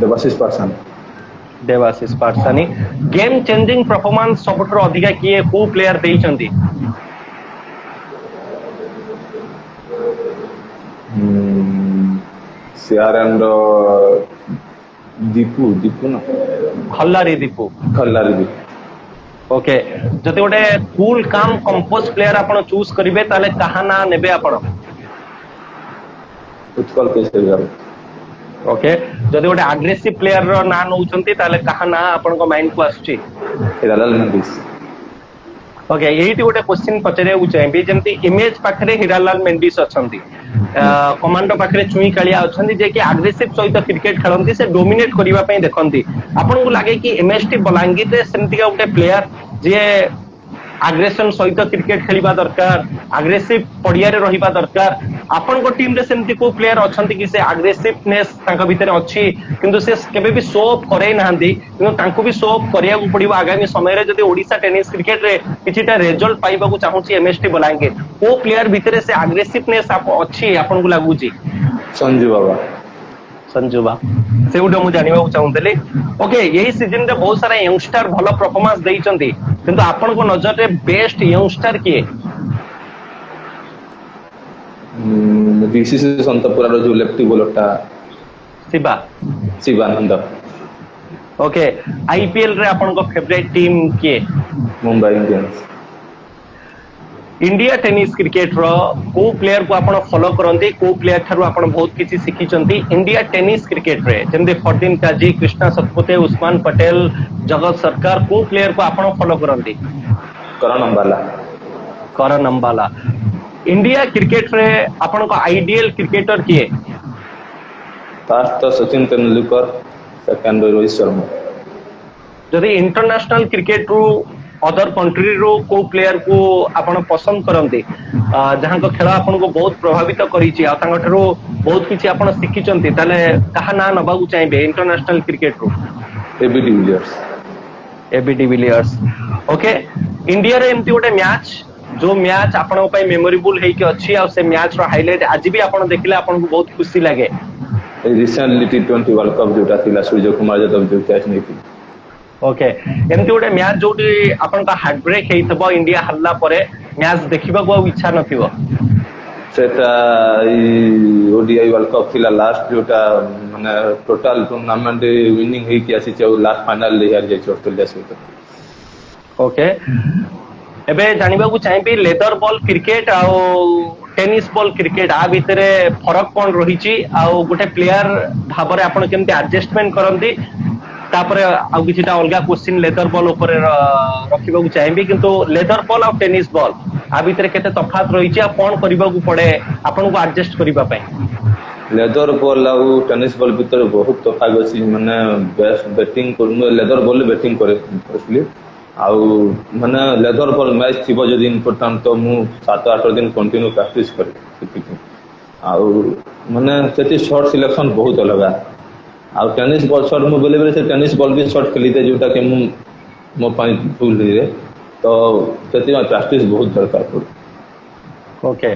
Debashish Patsani. Debashish Patsani. Game changing performance ସବୁଠାରୁ ଅଧିକା କିଏ କୋଉ ପ୍ଲେୟାର ଦେଇଛନ୍ତି? ସିଆରଏନ୍ ଦୀପୁ ନା ଖଲ୍ଲାରୀ ଦୀପୁ। ଖଲ୍ଲାରୀ ଦୀପୁ। ଓକେ, ଯଦି ଗୋଟେ କୁଲ କାମ କମ୍ପୋଜ ପ୍ଲେୟାର ଆପଣ ଚୁଜ୍ କରିବେ ତାହେଲେ କାହା ନାଁ ନେବେ ଆପଣ? ଉତ୍କଳ କେଶରୀ ରାଉତ। ଓକେ, ଯଦି ଗୋଟେ ଆଗ୍ରେସିଭ ପ୍ଲେୟାର ର ନାଁ ନଉଛନ୍ତି ତାହେଲେ କାହା ନାଁ ଆପଣଙ୍କ ମାଇଣ୍ଡ କୁ ଆସୁଛି? ହିରାଲାଲ ମେଣ୍ଡିସ୍। ଓକେ, ଏଇଠି ଗୋଟେ କ୍ୱେଶ୍ଚିନ୍ ପଚାରିବାକୁ ଚାହିଁବି, ଯେମିତି ଇମେଜ ପାଖରେ ହିରାଲାଲ ମେଣ୍ଡିସ୍ ଅଛନ୍ତି, କମାଣ୍ଡୋ ପାଖରେ ଚୁଇଁ କାଳିଆ ଅଛନ୍ତି, ଯେ କି ଆଗ୍ରେସିଭ ସହିତ କ୍ରିକେଟ ଖେଳନ୍ତି, ସେ ଡୋମିନେଟ କରିବା ପାଇଁ ଦେଖନ୍ତି। ଆପଣଙ୍କୁ ଲାଗେ କି ଏମଏସଟି ବଲାଙ୍ଗୀରରେ ସେମିତିକା ଗୋଟେ ପ୍ଲେୟାର ଯିଏ ଆଗ୍ରେସନ ସହିତ କ୍ରିକେଟ ଖେଳିବା ଦରକାର, ଆଗ୍ରେସିଭ ପଡିଆରେ ରହିବା ଦରକାର? ଆପଣଙ୍କ ଟିମ ରେ ସେମିତି କୋଉ ପ୍ଲେୟାର ଅଛନ୍ତି କି ସେ ଆଗ୍ରେସିଭନେସ୍ ତାଙ୍କ ଭିତରେ ଅଛି, କିନ୍ତୁ ସେ କେବେ ବି ଶୋ ଅଫ୍ କରେଇ ନାହାନ୍ତି, କିନ୍ତୁ ତାଙ୍କୁ ବି ଶୋ ଅଫ୍ କରିବାକୁ ପଡିବ ଆଗାମୀ ସମୟରେ ଯଦି ଓଡିଶା ଟେନିସ କ୍ରିକେଟରେ କିଛିଟା ରେଜଲ୍ଟ ପାଇବାକୁ ଚାହୁଁଛି ଏମଏସଟି ବଲାଙ୍ଗୀର? କୋଉ ପ୍ଲେୟାର ଭିତରେ ସେ ଆଗ୍ରେସିଭନେସ୍ ଅଛି ଆପଣଙ୍କୁ ଲାଗୁଛି? ସଞ୍ଜୁ ବାବା। ସଞ୍ଜୁ ବାବା, ସେଗୁଡା ମୁଁ ଜାଣିବାକୁ ଚାହୁଁଥିଲି। ଓକେ, ଏଇ ସିଜନ ରେ ବହୁତ ସାରା ୟଙ୍ଗଷ୍ଟାର ଭଲ ପରଫର୍ମାନ୍ସ ଦେଇଛନ୍ତି, କିନ୍ତୁ ଆପଣଙ୍କ ନଜରରେ ବେଷ୍ଟ ୟଙ୍ଗଷ୍ଟାର କିଏ? ବିସିସି ସନ୍ତପୁରାର ଯୋଉ ଲେଫ୍ଟି ବୋଲରଟା ଶିବା। ଶିବାନନ୍ଦ। ଓକେ, ଆଇପିଏଲ ରେ ଆପଣଙ୍କ ଫେଭରାଇଟ ଟିମ୍ କିଏ? Mumbai Indians. India tennis cricket रो को प्लेयर को आपण फॉलो करंती, को प्लेयर थारु आपण बहुत किछि सिखिचंती इंडिया टेनिस क्रिकेट रे, जेमते फरदीन काजी, कृष्णा सतपुते, उस्मान पटेल, जगत सरकार, को प्लेयर को आपण फॉलो करंती? करण अंबाला। करण अंबाला। इंडिया क्रिकेट रे आपण को आइडियल क्रिकेटर किए? फर्स्ट तो सचिन तेंदुलकर, सेकंड रोहित शर्मा। जदि इंटरनेशनल क्रिकेट रू अदर कंट्री रो को प्लेयर को आपण पसंद करंती, जहां को खेल आपण को बहुत प्रभावित करिछि आ तांग ठरो बहुत किछि आपण सिखिचंती, ताले कहा ना नबाकू चाहिबे इंटरनेशनल क्रिकेट रो? AB de Villiers. AB de Villiers. Okay, India रे एमती गोटे मैच जो मैच आपण पय मेमोरेबल हेइ के अछि, आ से मैच रो हाइलाइट आज भी आपण देखिले आपण को बहुत खुशी लागे? रिसेंटली टी20 वर्ल्ड कप जोटा थिला सूर्य कुमार यादव जो कैच नै थी। ओके, एमती गोटे मैच जोटी आपण का हार्ट ब्रेक हेइतबो, इंडिया हल्ला परे मैच देखिबा को इच्छा नथिबो? सेटा ओडीआई वर्ल्ड कप थिला लास्ट जोटा माने टोटल टूर्नामेंट विनिंग हेइ कि आसी छै, लास्ट फाइनल ले हार जाय छै ऑस्ट्रेलिया सहित। ओके, एबे जानिबा को चाहिबी लेदर बॉल क्रिकेट आ टेनिस बॉल क्रिकेट आ भितरे फरक कोन रहिछि, आ गोटे प्लेयर भाबरे आपण केमते एडजस्टमेंट करंती? तापरे आउ किछिटा अलगा क्वेश्चन लेदर बॉल ऊपर रखिबा को चाहिबी, किंतु लेदर बॉल और टेनिस बॉल आ भितरे केते तफात रहिछि, आ कोन करिबा को पड़े आपण को एडजस्ट करिबा पय? लेदर बॉल आ टेनिस बॉल भीतर बहुत तफात अछि, माने बेस्ट बैटिंग करनु लेदर बॉल बैटिंग करे फर्स्टली, आउ माने लेदर बॉल मैच थिबो जदी इंपोर्टेंट तो मु 7-8 दिन कंटिन्यू प्रैक्टिस करे, आउ माने सेति शॉट सिलेक्शन बहुत अलग है। आउ टेनिस बॉल शॉट मु बेले बेले से टेनिस बॉल भी शॉट खेली दे जोटा के मो पाई भूल रे, तो सेति प्रैक्टिस बहुत दरकार पड़े। ओके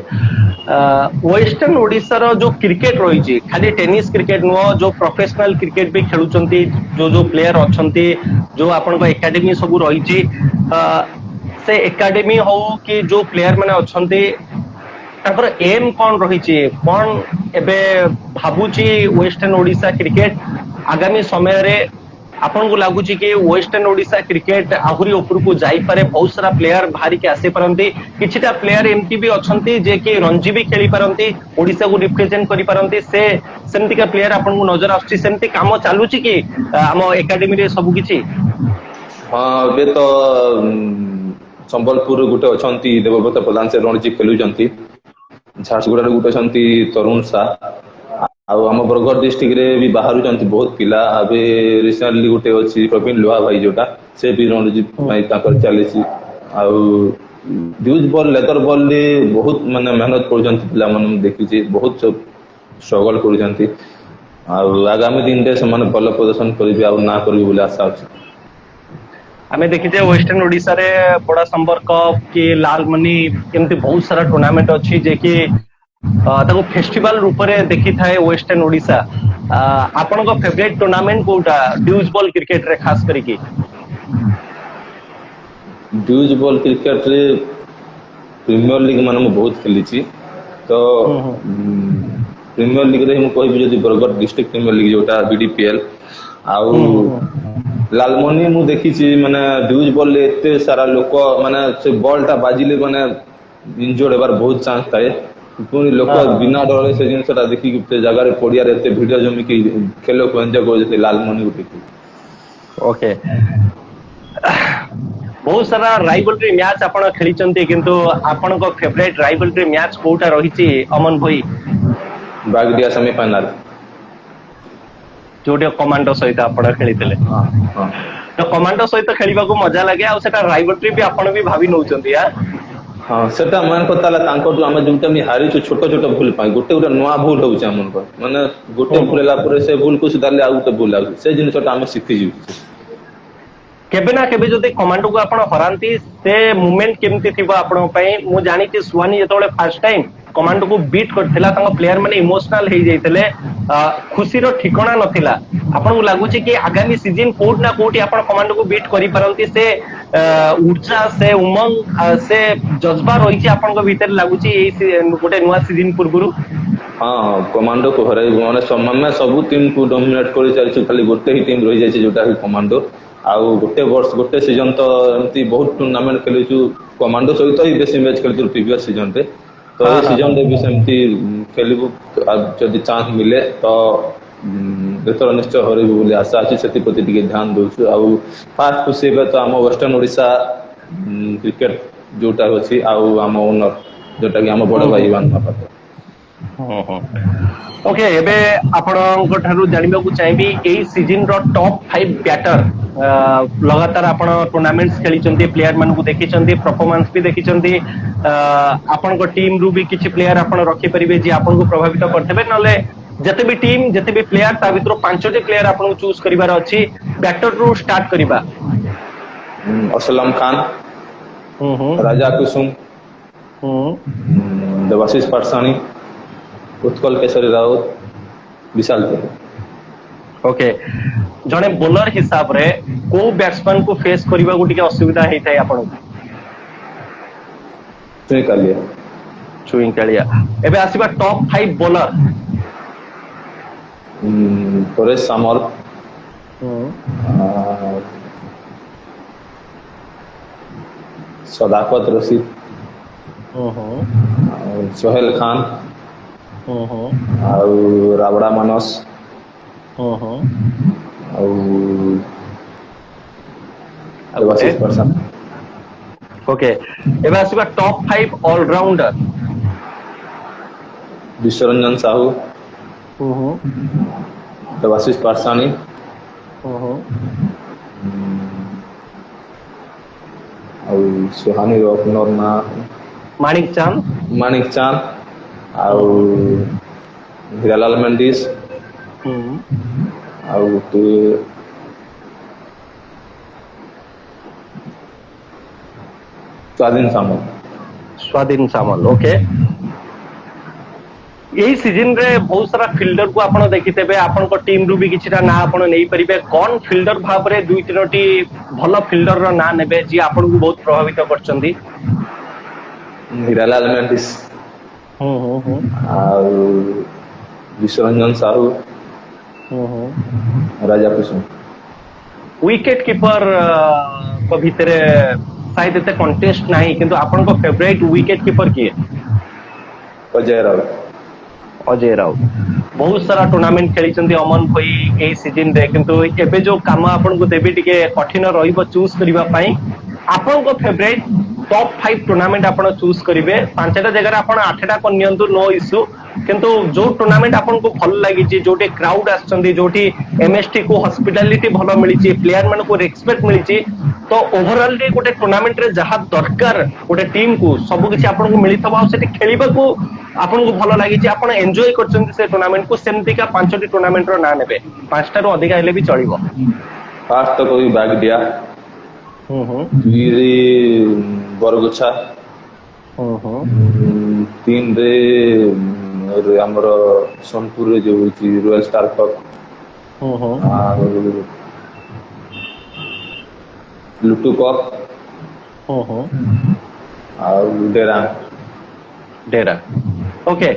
वेस्टर्न ओडिशा रो जो क्रिकेट रही खाली टेनिस क्रिकेट नुह जो प्रोफेशनल क्रिकेट भी खेलुंट जो जो प्लेयर अच्छा जो आपण एकेडमी सब रही से एकेडमी हो कि जो प्लेयर मैंने अच्छा एम कौन रही कौन एबे भावुची वेस्टर्न ओडिशा क्रिकेट आगामी समय रे आपन को लगुच कि वेस्टर्न ओडिशा क्रिकेट आहरी ऊपर को जाई पारे बहुत सारा प्लेयर बाहरी के आसी पारंती किछिटा प्लेयर एमती भी अछंती जे कि रणजी भी खेली पारंती ओडिशा को रिप्रेजेंट करि पारंती से सेमती का प्लेयर आपन को नजर आछी सेमती काम चालुची कि हम एकेडमी रे सब किछि हाँ बे तो संबलपुर गुटे अछंती देवव्रत प्रधान से रणजी खेलुचंती झारसुगुड़ा गुटे अछंती तरुण शाह आम बरगढ़ डिस्ट्रिक्ट रे भी बाहर बहुत पिला अभी रिसेंटली गोटे अच्छी प्रवीण लोहा भाई जोटा से भी रणजी चली ड्यूज बॉल लेदर बॉल रे बहुत माने मेहनत कर देखी बहुत सब स्ट्रगल कर आगामी दिन में से भल प्रदर्शन करेंगे ना करेंगे आशा अच्छी आमे देखिजे वेस्टर्न ओडिशा रे बड़ा संबर कप कि लालमनी एमती बहुत सारा टूर्नामेंट अच्छी जे कि ताको फेस्टिवल रूप रे देखि थाए वेस्टर्न ओडिशा आपन को फेवरेट टूर्नामेंट कोटा ड्यूज बॉल क्रिकेट रे खास करी की ड्यूज बॉल क्रिकेट रे प्रीमियर लीग माने बहुत खेली छी तो प्रीमियर लीग रे हम कहबी जदी बरगढ़ डिस्ट्रिक्ट प्रीमियर लीग जोटा बीडीपीएल आउ लालमनी मु देखी छी माने ड्यूज बॉल ले एते सारा लोक माने से बॉल टा बाजिले माने इंजर्ड हेबार बहुत चांस थाए पुनी लोक बिना डरे से जिनसटा देखि कि जगह पड़िया एते भिडियो जमी कि खेल को एंजॉय कर जते लालमनी उठी ओके बहुत सारा राइवलरी मैच आपण खेली चंती किंतु आपण को फेवरेट राइवलरी मैच कोटा रहिची अमन भाई बागडिया सेमीफाइनल जोटे कमांडो सहित आपण खेलीतले तो कमांडो सहित खेलिबा को मजा लागे आ सेटा राइवलरी भी आपण भी भाभी नउचंती यार हाँ सेटा मन को ताला तांको जो हम जोटा मी हारी छु छोटो छोटो भूल पाई गोटे गोटे नवा भूल होउछ हमन को माने गोटे भूलला परे से भूल को सुधारले आ गोटे भूल आउ से जिनसटा हम सिखि जु केबे ना केबे जदि कमांडो को आपण हरांती से मूवमेंट केमती थिबा आपण पई मु जानि कि सुवानी जेतोले फर्स्ट टाइम कमांडो को बीट करथिला तांको प्लेयर माने इमोशनल हे जाइतले खुशी रो ठिकाना नथिला आपण को लागु छी कि आगामी सीजन कोट ना कोटी आपण कमांडो को बीट करि परंती से ऊर्जा से उमंग से जज्बा रही छी आपण को भीतर लागु छी एई गोटे नवा सीजन पूर्वरु हां कमांडो को हराई माने सम्मान में सब टीम को डोमिनेट करि चलछि खाली गोटे ही टीम रहि जाय छी जोटा कमांडो आउ गोटे वर्ष गोटे सीजन तो एमती बहुत टूर्नामेंट खेलुछु कमांडो सहित ही बेसी मैच खेलछु प्रीवियस सीजन रे तो ये सीजन रे भी सेमती खेलबु जदि चांस मिले तो एथर निश्चय हरबु बोली आशा अछि सेति प्रति टिके ध्यान दोछु आउ फास्ट खुशी बे तो हम वेस्टर्न ओडिशा क्रिकेट जोटा अछि आउ हम ओनर जोटा कि हम बड़ भाई मान पाते ओके एबे आपन ठारू जानिबा को चाहिबी एई सीजन रो टॉप 5 बैटर लगातार आपण टूर्नामेंट्स खेली चंती प्लेयर मान को देखि चंती परफॉर्मेंस भी देखि चंती आपण को टीम रु भी किछि प्लेयर आपण रखि परिबे जे आपण को प्रभावित करथबे नले जते भी टीम जते भी प्लेयर ता भितर पांचटी प्लेयर आपण को चूज करिवार अछि बैटर रु स्टार्ट करिबा असलम खान राजा कुसुम देवाशीष पाटसानी उत्कल केसरी राउत विशाल ओके जने बॉलर हिसाब रे को बैट्समैन को फेस करिबा को टिके असुविधा हेइ थाय आपण चुइंग कालिया एबे आसीबा टॉप 5 बॉलर परेश सामल सदाकत रशीद सोहेल खान आउ रावड़ा मानस ओके एबे आसीबा टॉप 5 ऑलराउंडर विश्वरंजन साहू देवाशीष पाटसानी आउ सुहानी रोकनर ना मानिक चांद आउ हीरालाल मेंडिस आउ तो स्वाधीन स्वाधीन सामल ओके यही सीजन रे बहुत सारा फील्डर को आपण देखितेबे आपण को टीम रु भी किछिटा ना आपण नै परिबे कोन फील्डर भाव रे दुई तीनोटी भलो फील्डर रो ना नेबे जी आपण को बहुत प्रभावित करचंदी हिरालाल मेंडिस और विश्वरंजन साहू राजा कृष्ण विकेट कीपर को भितरे शायद एते कंटेस्ट नाही किंतु आपण को फेवरेट विकेट कीपर किए अजय राउत अजय राउत बहुत सारा टूर्नामेंट खेली अमन भाई ए सीजन रे किंतु एबे जो काम आपण को देबे टिके कठिन रहिबो चूज करिबा पई आपण को फेवरेट टॉप 5 टूर्नामेंट आपण चूज करिवे पांचटा जगह आपण आठटा को नियंतु नो इश्यू किंतु जो टूर्नामेंट आपण को भल लागि जे जोटे क्राउड आछंदी जोटी एमएसटी को हॉस्पिटैलिटी भलो मिली छि प्लेयर मन को रिस्पेक्ट मिली छि तो ओवरऑल रे गोटे टूर्नामेंट रे जहा दरकार गोटे टीम को सब किछि आपण को मिली थबा सेठी खेलिबा को आपण को भलो लागि छि आपण एन्जॉय करछंती से टूर्नामेंट को सेमती का पांचटी टूर्नामेंट रो ना नेबे पांचटा रो अधिक आइले भी चलिबो फास्ट तो कोई बैग दिया दुई बरगुछा तीन रे हमर सोनपुर रे जो होची रॉयल स्टार कप लुटू कप डेरा okay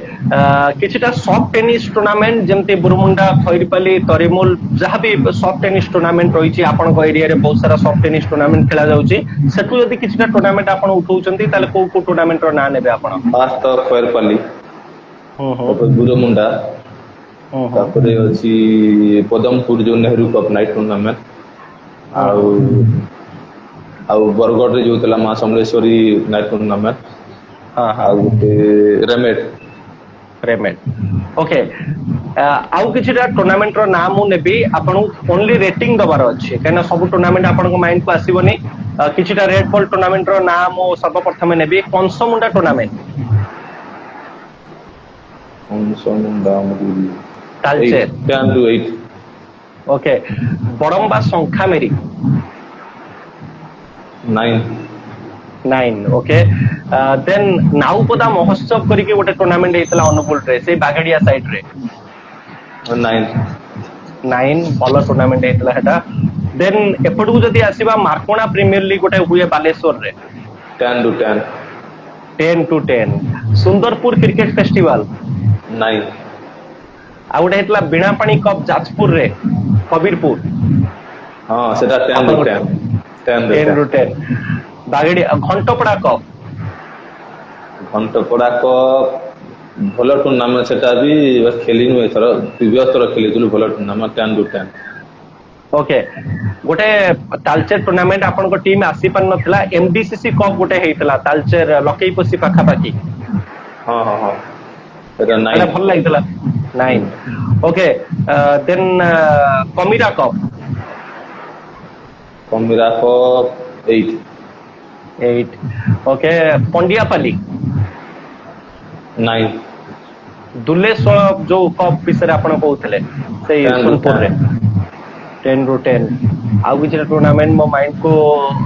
किछटा soft tennis tournament जेमते बुरमुंडा Khairpali तरिमुल जहां भी सॉफ्ट टेनिस टूर्नामेंट रही छि आपन को एरिया रे बहुत सारा सॉफ्ट टेनिस टूर्नामेंट खेला जाउछि सेटु यदि किछटा टूर्नामेंट आपन उठौचंती ताले को टूर्नामेंट रो ना नेबे आपन फास्ट तो खैरपाली बुरमुंडा तापरे अछि पदमपुर जो नेहरू कप नाइट टूर्नामेंट आउ बरगढ़ रे जो तला मां समलेश्वरी नाइट टूर्नामेंट रेमेट ओके आउ किछटा टूर्नामेंट रो नाम मु नेबी आपन ओनली रेटिंग दबार अछि केना सब टूर्नामेंट आपन को माइंड को आसीबोनी किछटा रेड बॉल टूर्नामेंट रो नाम मु सर्वप्रथम नेबी कंसमुंडा टूर्नामेंट तालचेर 10 to 8 ओके बड़ंबा संख्या मेरी 9 ओके देन नाउपदा महोत्सव करिके गोटे टूर्नामेंट हेतला अनुपुल रे से बागड़िया साइड रे 9 भलो टूर्नामेंट हेतला हेटा देन एपड को जदी आसीबा मार्कोना प्रीमियर लीग गोटे हुए बालेश्वर रे 10 to 10 सुंदरपुर क्रिकेट फेस्टिवल 9 आ गोटे हेतला बिणापाणी कप जाजपुर रे कबीरपुर हां सेटा 10 to 10 बागड़ी घंटपड़ा कप भलो टूर्नामेंट सेटा भी बस खेली नु एथर प्रीवियस थर खेली दिलु भलो टूर्नामेंट 10 to 10 ओके गोटे तालचेर टूर्नामेंट आपन को टीम आसी पन नथला एमडीसीसी कप गोटे हेतला तालचेर लकई पसी पाखा पाखी हां सेटा 9 भल लागतला 9 okay then Kamira cup 8 okay Pandiapali 9 Duleswar जो कप विषय आपण कहउतले से सोनपुर रे 10 to 10 आउ किछ टूर्नामेंट मो माइंड को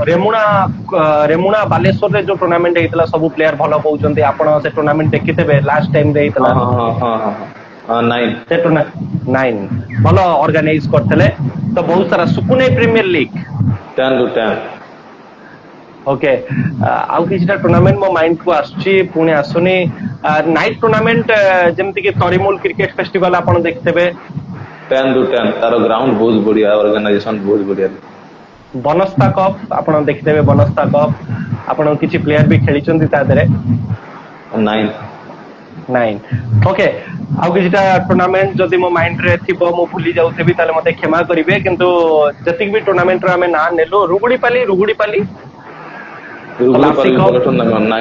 रेमुणा बालेश्वर रे जो टूर्नामेंट हेतला सब प्लेयर भलो कहउचंती आपण से टूर्नामेंट देखितेबे लास्ट टाइम रे हेतला हां 9 से 9 भलो ऑर्गेनाइज करथले तो बहुत सारा सुकुने प्रीमियर लीग 10 to 10 ओके आउ किछटा टूर्नामेंट मो माइंड को आछि पुणे आसुनी नाइट टूर्नामेंट जेमति कि तरिमुल क्रिकेट फेस्टिवल आपण देखतेबे 10 to 10 तारो ग्राउंड बहुत बढ़िया ऑर्गेनाइजेशन बहुत बढ़िया बनस्ता कप आपण देखतेबे बनस्ता कप आपण किछि प्लेयर भी खेली चंदी ता देरे 9 ओके आउ किछटा टूर्नामेंट जदि मो माइंड रे थिबो मो भूली जाउतेबी ताले मते क्षमा करिवे किंतु जतिक भी टूर्नामेंट रे हमें ना नेलो रुगुडीपाली भलो टूर्नामेंट 9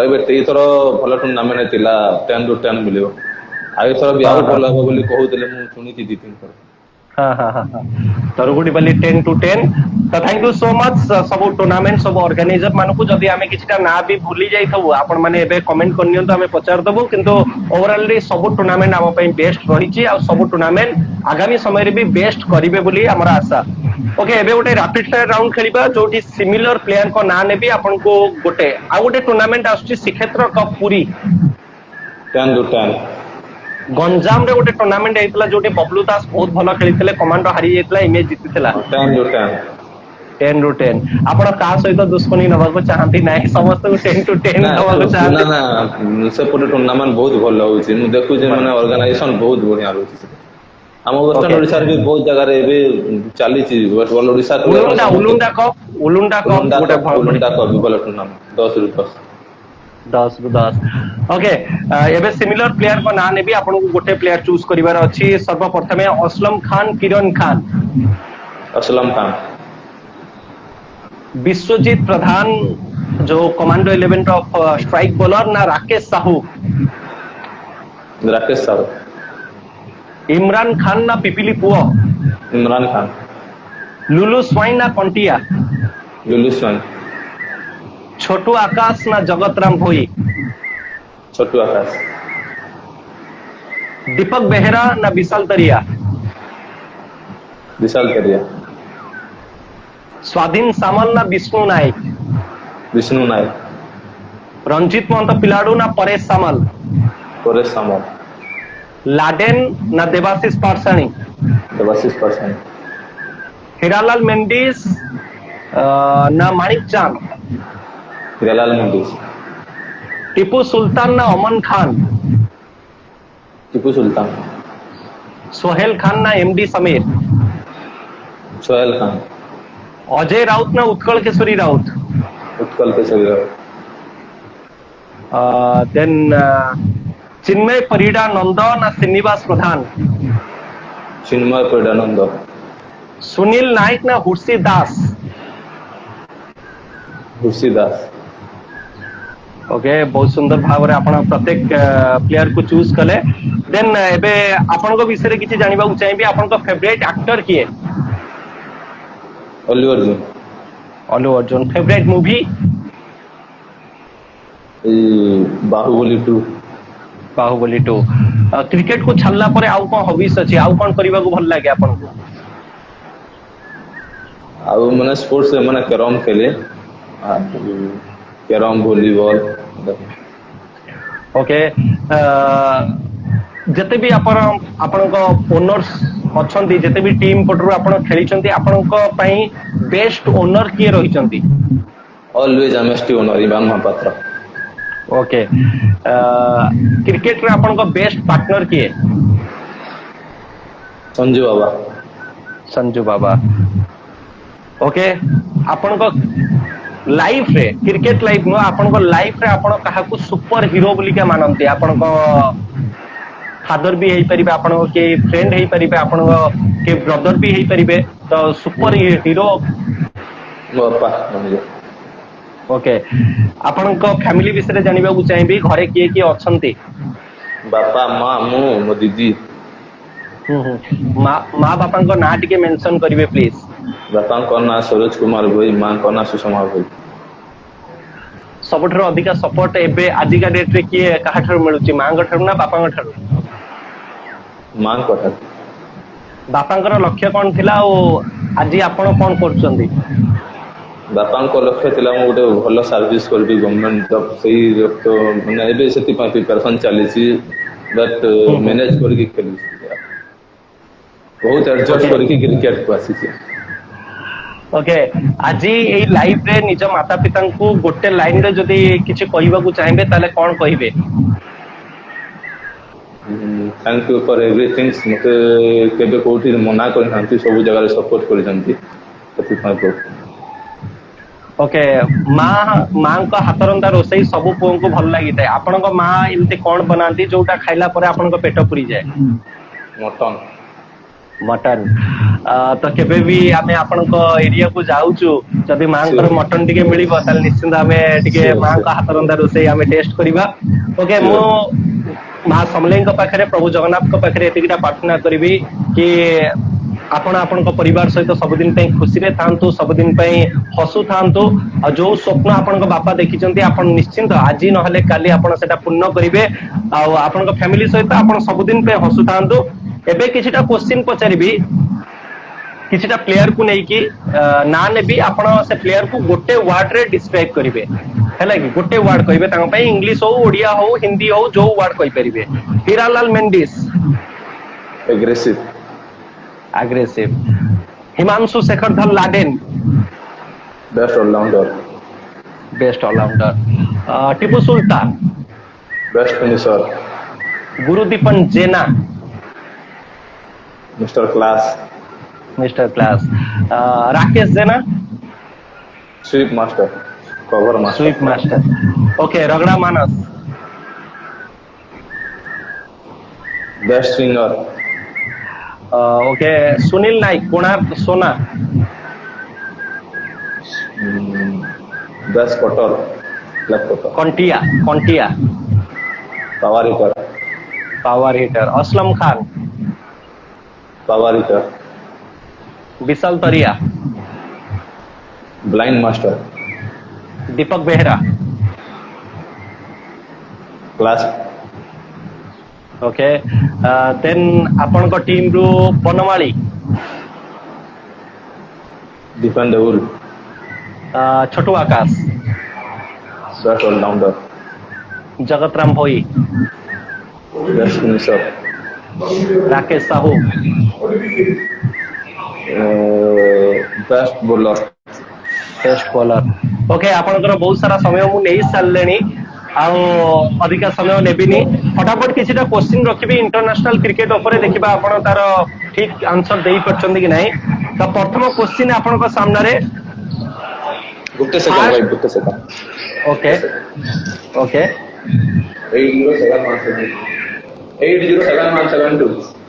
एबे तेई थरो भलो टूर्नामेंट थिला 10 to 10 मिलियो आइ थरो भी आउ भलो हो बोली कहउतले मु सुनिति दी तीन थरो हाँ हाँ हाँ हाँ तरुगुड़ीबाली 10 to 10 तो थैंक यू सो मच सब टूर्नामेंट सब ऑर्गेनाइजर मानकु जदि आमे किछटा ना भी भूली जाई थबु आपण माने एबे कमेंट करनियो तो आमे पचार दबु किंतु ओवरऑल सब टूर्नामेंट आम पई बेस्ट रहिछि आ सब टूर्नामेंट आगामी समय रे भी बेस्ट करिवे बोली हमरा आशा ओके एबे गोटे रैपिड फायर राउंड खेलिबा जोटी सिमिलर प्लेयर को ना नेबी आपण को गोटे आ गोटे टूर्नामेंट आछी श्रीक्षेत्र कप पुरी 10 to 10 गंजाम रे गोटे टूर्नामेंट हेतला जोटे बबलू दास बहुत भलो खेलितले कमांडो हारी जेतला इमेज जीतितला 10 to 10 10 to 10 आपण का सहित दुश्मनी नबा को चाहती नाही समस्त को 10 to 10 नबा को चाहती ना ना से पूरे टूर्नामेंट बहुत भलो होछि मु देखु जे माने ऑर्गेनाइजेशन बहुत बढ़िया रहछि हम वेस्टर्न ओडिसा रे भी बहुत जगह रे एबे चाली छि वेस्टर्न ओडिसा उलुंडा कप गोटे उलुंडा कप भलो टूर्नामेंट 10 ରୁ 10 ओके एबे सिमिलर प्लेयर को ना नेबी आपण को गोटे प्लेयर चूज करिवार अछि सर्वप्रथमे असलम खान किरण खान असलम खान विश्वजीत प्रधान जो कमांडो 11 ऑफ स्ट्राइक बॉलर ना राकेश साहू इमरान खान ना पिपिली पुओ इमरान खान लुलु स्वाइन ना कंटिया लुलु स्वाइन छोटू आकाश ना जगत राम भोई छोटू आकाश दीपक बेहरा ना विशाल तरिया स्वाधीन सामल ना विष्णु नायक रंजित महंत पिलाडू ना परेश सामल लाडेन ना देवाशीष पारसाणी हीरालाल मेंडिस ना माणिक चांद टीपू सुल्तान ना अमन खान सोहेल खान ना एमडी समीर अजय राउत ना उत्कल केशरी राउत देन चिन्मय परिडा नंद ना श्रीनिवास प्रधान सुनील नायक ना हुर्सी दास ओके बहुत सुंदर भाव रे आपण प्रत्येक प्लेयर को चूज कले देन एबे आपण को विषय रे किछि जानिबा चाहिबे आपण को फेवरेट एक्टर किए Allu Arjun favourite movie Baahubali 2 cricket को छल्ला परे आउ कोन हॉबीज अछि आउ कोन करबा को भल लागे आपण को आउ माने स्पोर्ट्स माने कैरम खेले कैरम वॉलीबॉल ओके जते भी आपण को ओनर्स अछंती जते भी टीम पटरु आपण खेली छंती आपण को पई बेस्ट ओनर किए रही छंती always MST owner Ivan Mohapatra okay cricket रे आपण को बेस्ट पार्टनर किए संजू बाबा ओके आपण को लाइफ रे क्रिकेट लाइफ नो आपण को लाइफ रे आपण काहा को सुपर हीरो बोली के मानंती आपण को फादर भी हेई परिबे आपण को के फ्रेंड हेई परिबे आपण को के ब्रदर भी हेई परिबे तो सुपर हीरो बापा ओके आपण को फैमिली विषय रे जानिबा को चाहिबी घरे किए किए अछंती बापा मां मो दीदी मां बापा को ना टिके मेंशन करिवे प्लीज बापा को ना सरोज कुमार भाई मां को ना सुषमा भाई सबठरो अधिका सपोर्ट एबे आजिका डेट रे किए काहा ठर मिलुची मां को ठर ना बापा को ठर मां को ठर बापांकर लक्ष्य कौन थिला ओ आजि आपण कोन करचंदी बापा को लक्ष्य थिला मो गोटे भलो सर्विस करबी गवर्नमेंट जॉब सही तो माने एबे सेति पा प्रिपरेशन चली छी बट मैनेज करके खेली बहुत एडजस्ट करके क्रिकेट को आसी छी ओके आजि एई लाइफ रे निज माता पिता को गोटे लाइन रे जदी किछि कहिबा को चाहेबे ताले कोन कहिबे थैंक यू फॉर एवरीथिंग मते केबे कोठी मना करि नांती सब जगह रे सपोर्ट करि जानती सेति पा ओके मां को हाथ रंधा रोसई सब पुओं को भल लगी थाए आपण को मां एमते कोन बनाती जोटा खाइला परे आपण को पेट पुरी जाए मटन तो केबे भी आमे आपण को एरिया को जाउचु जदी मां कर मटन टिके मिलिबो ताल निश्चित आमे टिके मां को हाथ रंधा रोसई आमे टेस्ट करिबा ओके मो मां समलें को पाखरे प्रभु जगन्नाथ को पाखरे एतिकिटा प्रार्थना करबी कि आपण आपण परिवार सहित सबुदिन खुशी रे थांतु सबुदिन हसु थांतु आ जो स्वप्न आपण बापा देखिचंती आपण निश्चिंत आज नहले काली आपण सेटा पूर्ण करिवे आ आपण फैमिली सहित आपण सबुदिन हसु थांतु एबे किछिटा क्वेश्चन पचारिबी किछिटा प्लेयर को नहीं कि ना नेबी आपण से प्लेयर को गोटे वर्ड रे डिस्क्राइब करिवे हैला कि गोटे वर्ड कहिबे तांग पई इंग्लिश हो ओडिया हो हिंदी हो जो वर्ड कहि परिबे Hiralal Mendis aggressive aggressive Himanshu Shekhardhar Laden best allrounder Tipu Sultan best finisher Gurudipan Jena mister class Rakesh Jena sweep master cover master sweep master okay रगड़ा Manas best swinger okay Sunil Naik Konark Sona best cutter left cutter कंटिया power hitter Aslam Khan power hitter Vishal Tariya blind master Deepak Behera class okay then आपण को team रू बनवाली defendable Chhotu Akash best allrounder Jagat Ram Bhoi best finisher Rakesh Sahu best bowler okay आपनकर बहुत सारा समय मु नहीं सारलेनी अधिका समय नेबिनी फटाफट किछिटा क्वेश्चन रखिबी इंटरनेशनल क्रिकेट ऊपर देखिबा आपण तार ठीक आंसर देई परछंदी कि नहीं तो प्रथम क्वेश्चन आपनका सामने रे गुप्ते सेकंड ओके 807172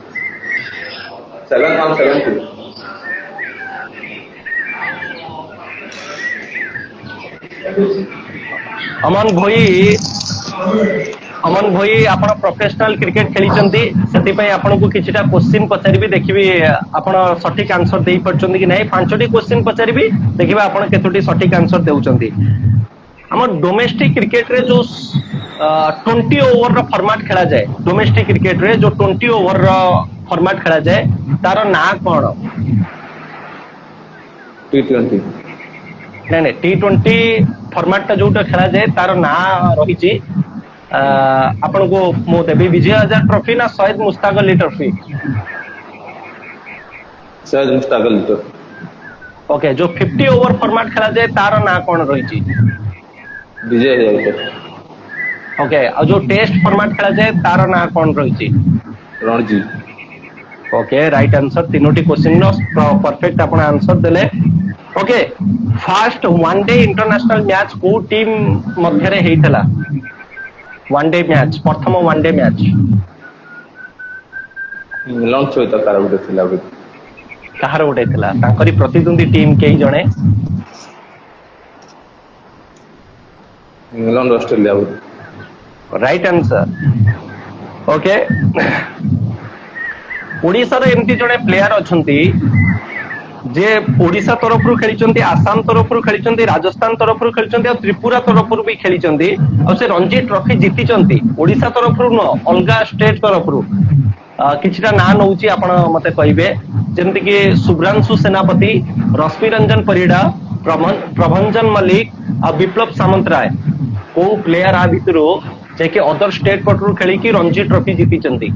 अमन भोई आपण प्रोफेशनल क्रिकेट खेली से आपन को किछिटा क्वेश्चन पचारि देखिबी आपण सठिक आंसर देई परछंदी कि नहीं पांचटी क्वेश्चन पचारि देखिबा आपण केतोटी सठिक आंसर देउचंदी हमर डोमेस्टिक क्रिकेट रे जो 20 ओवर रो फॉर्मेट खेला जाए डोमेस्टिक क्रिकेट रे जो 20 ओवर रो फॉर्मेट खेला जाए तार ना कोन T20 नहीं T20 फॉर्मेट टा जोटा खेला जाए तार ना रही आपण को मो देबी विजय हजार ट्रॉफी ना शहीद मुश्ताक अली ट्रॉफी शहीद मुश्ताक अली ट्रॉफी ओके जो 50 ओवर फॉर्मेट खेला जाए तार ना कोन रही विजय हजार ओके और जो टेस्ट फॉर्मेट खेला जाए तार ना कोन रही रणजी ओके राइट आंसर तीनोटी क्वेश्चन नो परफेक्ट आपण आंसर देले okay first one day international match को टीम मध्य रे हेइतला वन डे मैच प्रथम वन डे मैच इंग्लैंड सहित कार गुटे थिला कहार गुटे थिला तांकरी प्रतिद्वंदी टीम केई जणे England Australia right answer okay Odisha रे एमती जणे प्लेयर अछंती जे ओडिसा तरफ रु खेलिचंती आसाम तरफ रु खेलिचंती राजस्थान तरफ रु खेलिचंती और त्रिपुरा तरफ रु भी खेलिचंती और से रणजी ट्रॉफी जीतिचंती ओडिसा तरफ रु न अलगा स्टेट तरफ रु किछटा ना नउची आपण मते कहिबे जेमति कि सुब्रांशु सेनापति रश्मि रंजन परिडा प्रभंजन मलिक और विप्लव सामंतराय को प्लेयर आ भितरु जे कि अदर स्टेट पटरु खेली कि रणजी ट्रॉफी जीतिचंती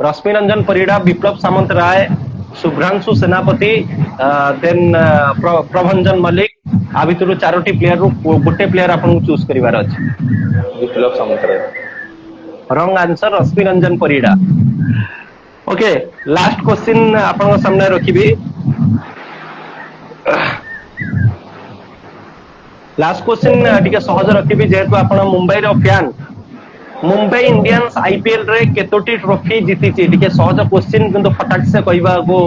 रश्मि रंजन परिडा विप्लव सामंतराय शुभ्रांशु सेनापति देन प्रभंजन मलिक आ भितर चारोटी प्लेयर रु गोटे प्लेयर आपन चूज करिवार अछि Biplab Samantaray wrong answer Rashmi Ranjan Parida okay last question आपन सामने रखिबी लास्ट क्वेश्चन टिके सहज रखिबी जेहेतु आपन मुंबई रो फैन मुंबई इंडियंस आईपीएल रे केतोटी ट्रॉफी जीती ची टिके सहज क्वेश्चन किंतु फटाक से कहबा को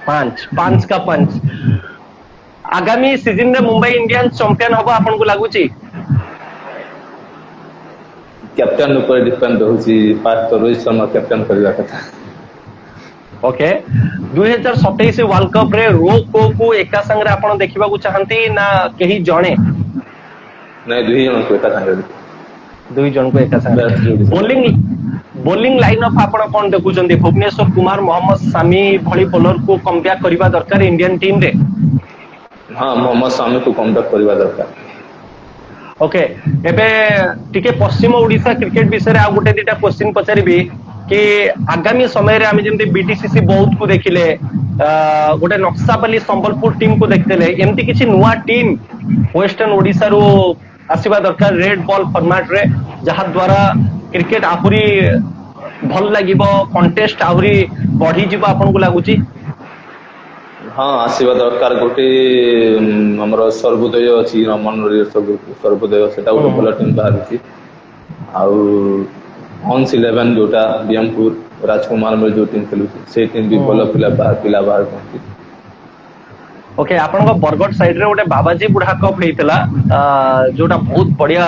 पांच का पंच आगामी सीजन रे मुंबई इंडियंस चैंपियन हबो आपन को लागुची कैप्टन ऊपर डिपेंड होची पास तो रोहित शर्मा कैप्टन करला कथा ओके 2027 वर्ल्ड कप रे रो को एका संगे आपण देखिबा को चाहंती ना कहीं जणे नहीं दुई जन को एका संगे दुई जन को एका संगे बोलिंग लाइनअप आपण कोन देखुचंदी भुवनेश्वर कुमार मोहम्मद सामी भली बॉलर को कमबैक करबा दरकार इंडियन टीम रे हाँ मोहम्मद सामी को कमबैक करबा दरकार ओके एबे टिके पश्चिम ओडिशा क्रिकेट विषय आ गोटे दिटा क्वेश्चन पचारिबी कि आगामी समय रे आमे जेमते बीटीसीसी बहुत को देखिले गोटे नक्सापल्ली संबलपुर टीम को देखतेले एमती किछि नुवा टीम वेस्टर्न ओडिशा रो आसीबा दरकार रेड बॉल फॉर्मेट रे जहा द्वारा क्रिकेट आहुरी भल लागिबो कंटेस्ट आहुरी बढ़ी जिबो आपन को लागुची हाँ आसीबा दरकार गोटे हमर सर्वोदय अछि रमन सर्वोदय सेटा गोटे भल टीम बाहरछि आउ ऑन्स 11 जोटा बियमपुर राजकुमार में जो टीम खेलु से टीम भी भल पिला बाहर पहुंची ओके आपन को बरगड साइड रे गोटे बाबाजी बुढ़ा कप हेतला जोटा बहुत बढ़िया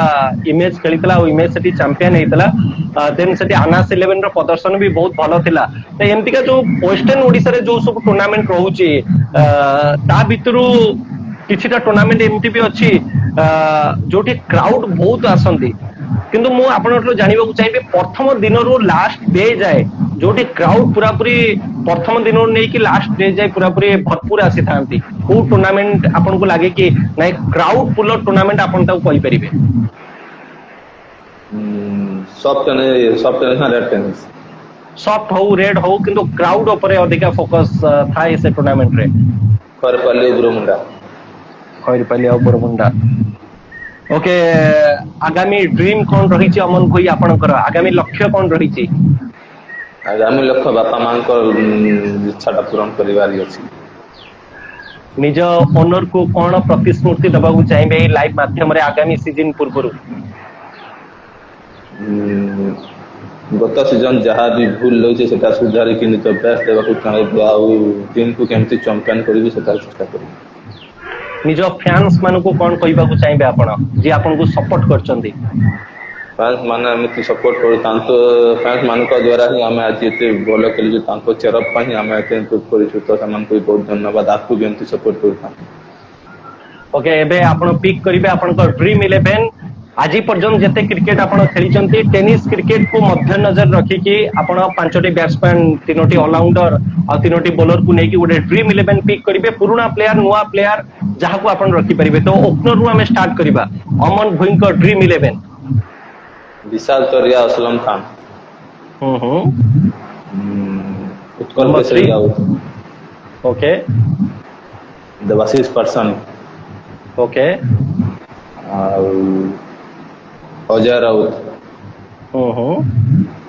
इमेज खेलितला ओ इमेज सेठी चैंपियन हेतला देन सेठी आनास 11 रो प्रदर्शन भी बहुत भलो थिला तो एमती का जो वेस्टर्न ओडिसा रे जो सब टूर्नामेंट रहउची ता भितरु किछिटा टूर्नामेंट एमती भी अछि जोठी क्राउड बहुत आसंती किंतु मु आपनटो जानिबा को चाहिबे प्रथम दिन रो लास्ट डे जाए जोठी क्राउड पूरा पूरी प्रथम दिन रो नै कि लास्ट डे जाए पूरा पूरी भरपूर आसी थांती को टूर्नामेंट आपन को लागे कि नै क्राउड पुलर टूर्नामेंट आपन ता कहि परिबे सॉफ्ट रेड टेनिस सॉफ्ट हो रेड हो किंतु क्राउड ऊपर अधिका फोकस थाए से टूर्नामेंट रे खैरपाली और बुरमुंडा ओके आगामी ड्रीम कौन रही अमन भाई आपनकर आगामी लक्ष्य कौन रही आगामी लक्ष्य बापा मां को इच्छाटा पूर्ण करिवार अछि निज ओनर को कौन प्रतिश्रुति दबा को चाहिए लाइव माध्यम रे आगामी सीजन पूर्व गत सीजन जहाँ भी भूल लगे सेटा सुधार कि निज बेस्ट देवा को चाहिए आउ टीम को केमती चैंपियन करबी सेटा चेष्टा करबी निज फैंस मान को कौन कहबा को चाहिए आपण जे आपन को सपोर्ट करचंदी फैंस माने एमती सपोर्ट करू तांतो फैंस मान को द्वारा ही हमें आज एते बोल के जो तांको चेरप पही हमें एते इम्प्रूव करिछु तो समान को बहुत धन्यवाद आपको भी एमती सपोर्ट करू ओके एबे आपण पिक करिवे आपण को ड्रीम 11 आज पर्यंत जिते क्रिकेट आपण खेली टेनिस क्रिकेट को मध्य नजर रखिकी आपण 5टी बैट्समैन 3टी ऑलराउंडर और 3टी बॉलर को लेकिन गोटे ड्रीम 11 पिक करिवे पुराना प्लेयर नुआ प्लेयर जहां को आपण रखि परिबे तो ओपनर रु हमें स्टार्ट करबा अमन भुईं को dream 11 Vishal Toria Aslam Khan Utkal Kesari Raut okay Debashish person okay Ajay Raut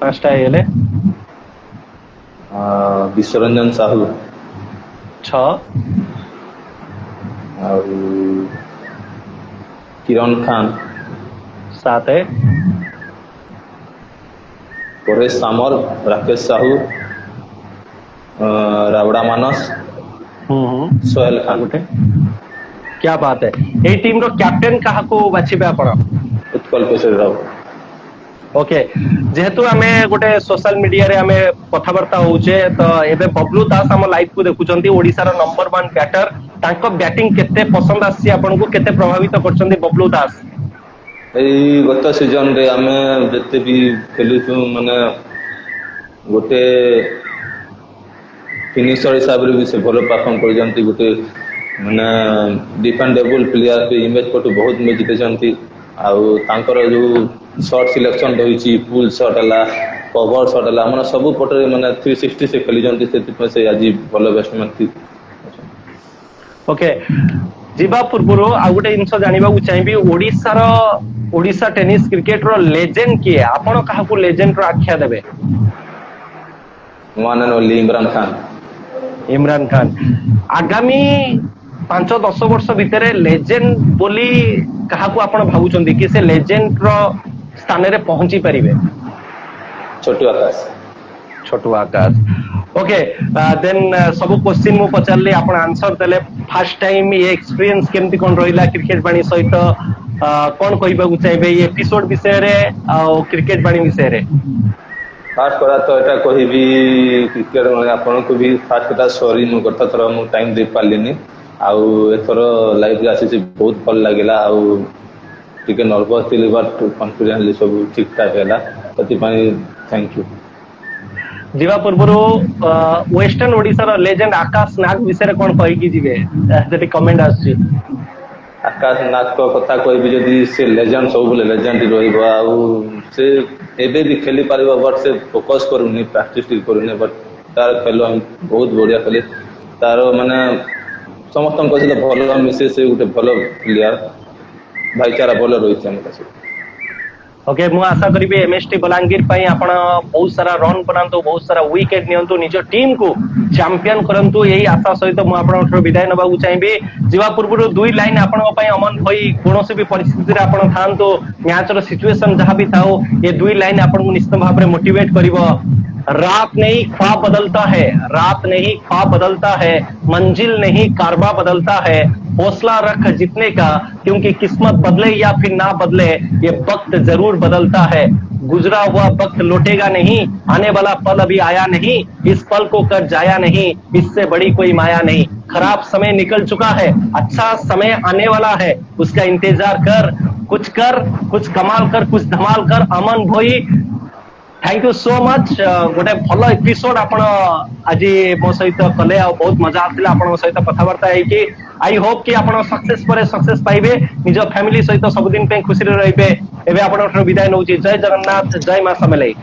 पांचटा हेले विश्वरंजन साहू 6 किरण खान 7 है परेश सामर राकेश साहू रावड़ा मानस सोहेल खान गोटे क्या बात है ए टीम रो कैप्टन कहा को बाछिबे आपण उत्कल केसरी राउत ओके जेहेतु आमे गोटे सोशल मीडिया रे आमे कथावार्ता होउचे तो एबे बबलू दास हम लाइव को देखुचंती ओडिसा रो नंबर 1 बैटर तांको बैटिंग केते पसंद आसी आपण को केते प्रभावित करचंती बबलू दास एई गत सीजन रे आमे जते भी खेलुछु माने गोटे फिनिशर हिसाब रे भी से भलो परफॉर्म कर जंती गोटे माने डिफेंडेबल प्लेयर पे इमेज को बहुत में जीते जंती आउ तांकर जो शॉट सिलेक्शन रही पुल शॉट हला कवर शॉट हला माने सब पटरे माने 360 से खेली जंती से से आज भलो बैट्समैन थी ओके जीवा पूर्व आ गोटे जिनस जानिबा को चाहिबी ओडिशा टेनिस क्रिकेट रो लेजेंड किए आपण काहा को लेजेंड रो आख्या देबे one and only Imran Khan आगामी 5-10 वर्ष भितर लेजेंड बोली काहा को आपण भाबुचंदी कि से लेजेंड रो स्थान रे पहुंची परिबे छोटू आकाश ओके देन सब क्वेश्चन मु पचारली आपण आंसर देले फर्स्ट टाइम ये एक्सपीरियंस केमती कोन रहिला क्रिकेट बाणी सहित कोन कहबा को चाहिबे ये एपिसोड विषय रे आ क्रिकेट बाणी विषय रे फास्ट करा तो एटा कहबी क्रिकेट माने आपन को भी फास्ट कटा सॉरी मु गत थर मु टाइम दे पालिनी आउ एथर लाइव रे आसी बहुत भल लागला आउ टिके नर्वस थिली बट कॉन्फिडेंटली सब ठीक ठाक हैला तति पई थैंक यू जीवा पूर्व वेस्टर्न ओडिसा लेजेंड आकाश नाग विषय कौन कहीकि जीवे जति कमेंट आछि आकाश नाग को कथा कहबी जदि से लेजेंड सब बोले लेजेंड रहइबो आउ से एबे भी खेली पारिबो बट से फोकस करूनी प्रैक्टिस करूनी बट तार खेल बहुत बढ़िया खेले तार माने समस्त कहले भल मिसे से गोटे भल प्लेयर भाईचारा भल रही है ओके मु आशा करी एमएसटी बलांगीर पई आपण बहुत सारा रन बनांतु बहुत सारा विकेट नियंतु निज टीम को चैंपियन करंतु यही आशा सहित मु आपण विदाय नबाकू चाहिबी जीवा पूर्व दुई लाइन आपण पई अमन भई कोनोसी भी परिस्थिति रे आपण थांतो मैच रो सिचुएशन जहां भी थाओ ये दुई लाइन आपण को निश्चित भाव में मोटिवेट करिवो रात नहीं ख्वाब बदलता है रात नहीं ख्वाब बदलता है मंजिल नहीं कारवा बदलता है हौसला रख जीतने का क्योंकि किस्मत बदले या फिर ना बदले ये वक्त जरूर बदलता है गुजरा हुआ वक्त लौटेगा नहीं आने वाला पल अभी आया नहीं इस पल को कर जाया नहीं इससे बड़ी कोई माया नहीं खराब समय निकल चुका है अच्छा समय आने वाला है उसका इंतजार कर कुछ कमाल कर कुछ धमाल कर अमन भोई थैंक यू सो मच गोटे भल एपिसोड आपण आज मो सहित कले आ बहुत मजा आसला आपण सहित कथबार्ता है आई होप कि आपण सक्सेस पर सक्सेस पाइबे निज फैमिली सहित सब दिन पे खुशी रहिबे एबे आपण विदाय नउची जय जगन्नाथ जय मां समलेई।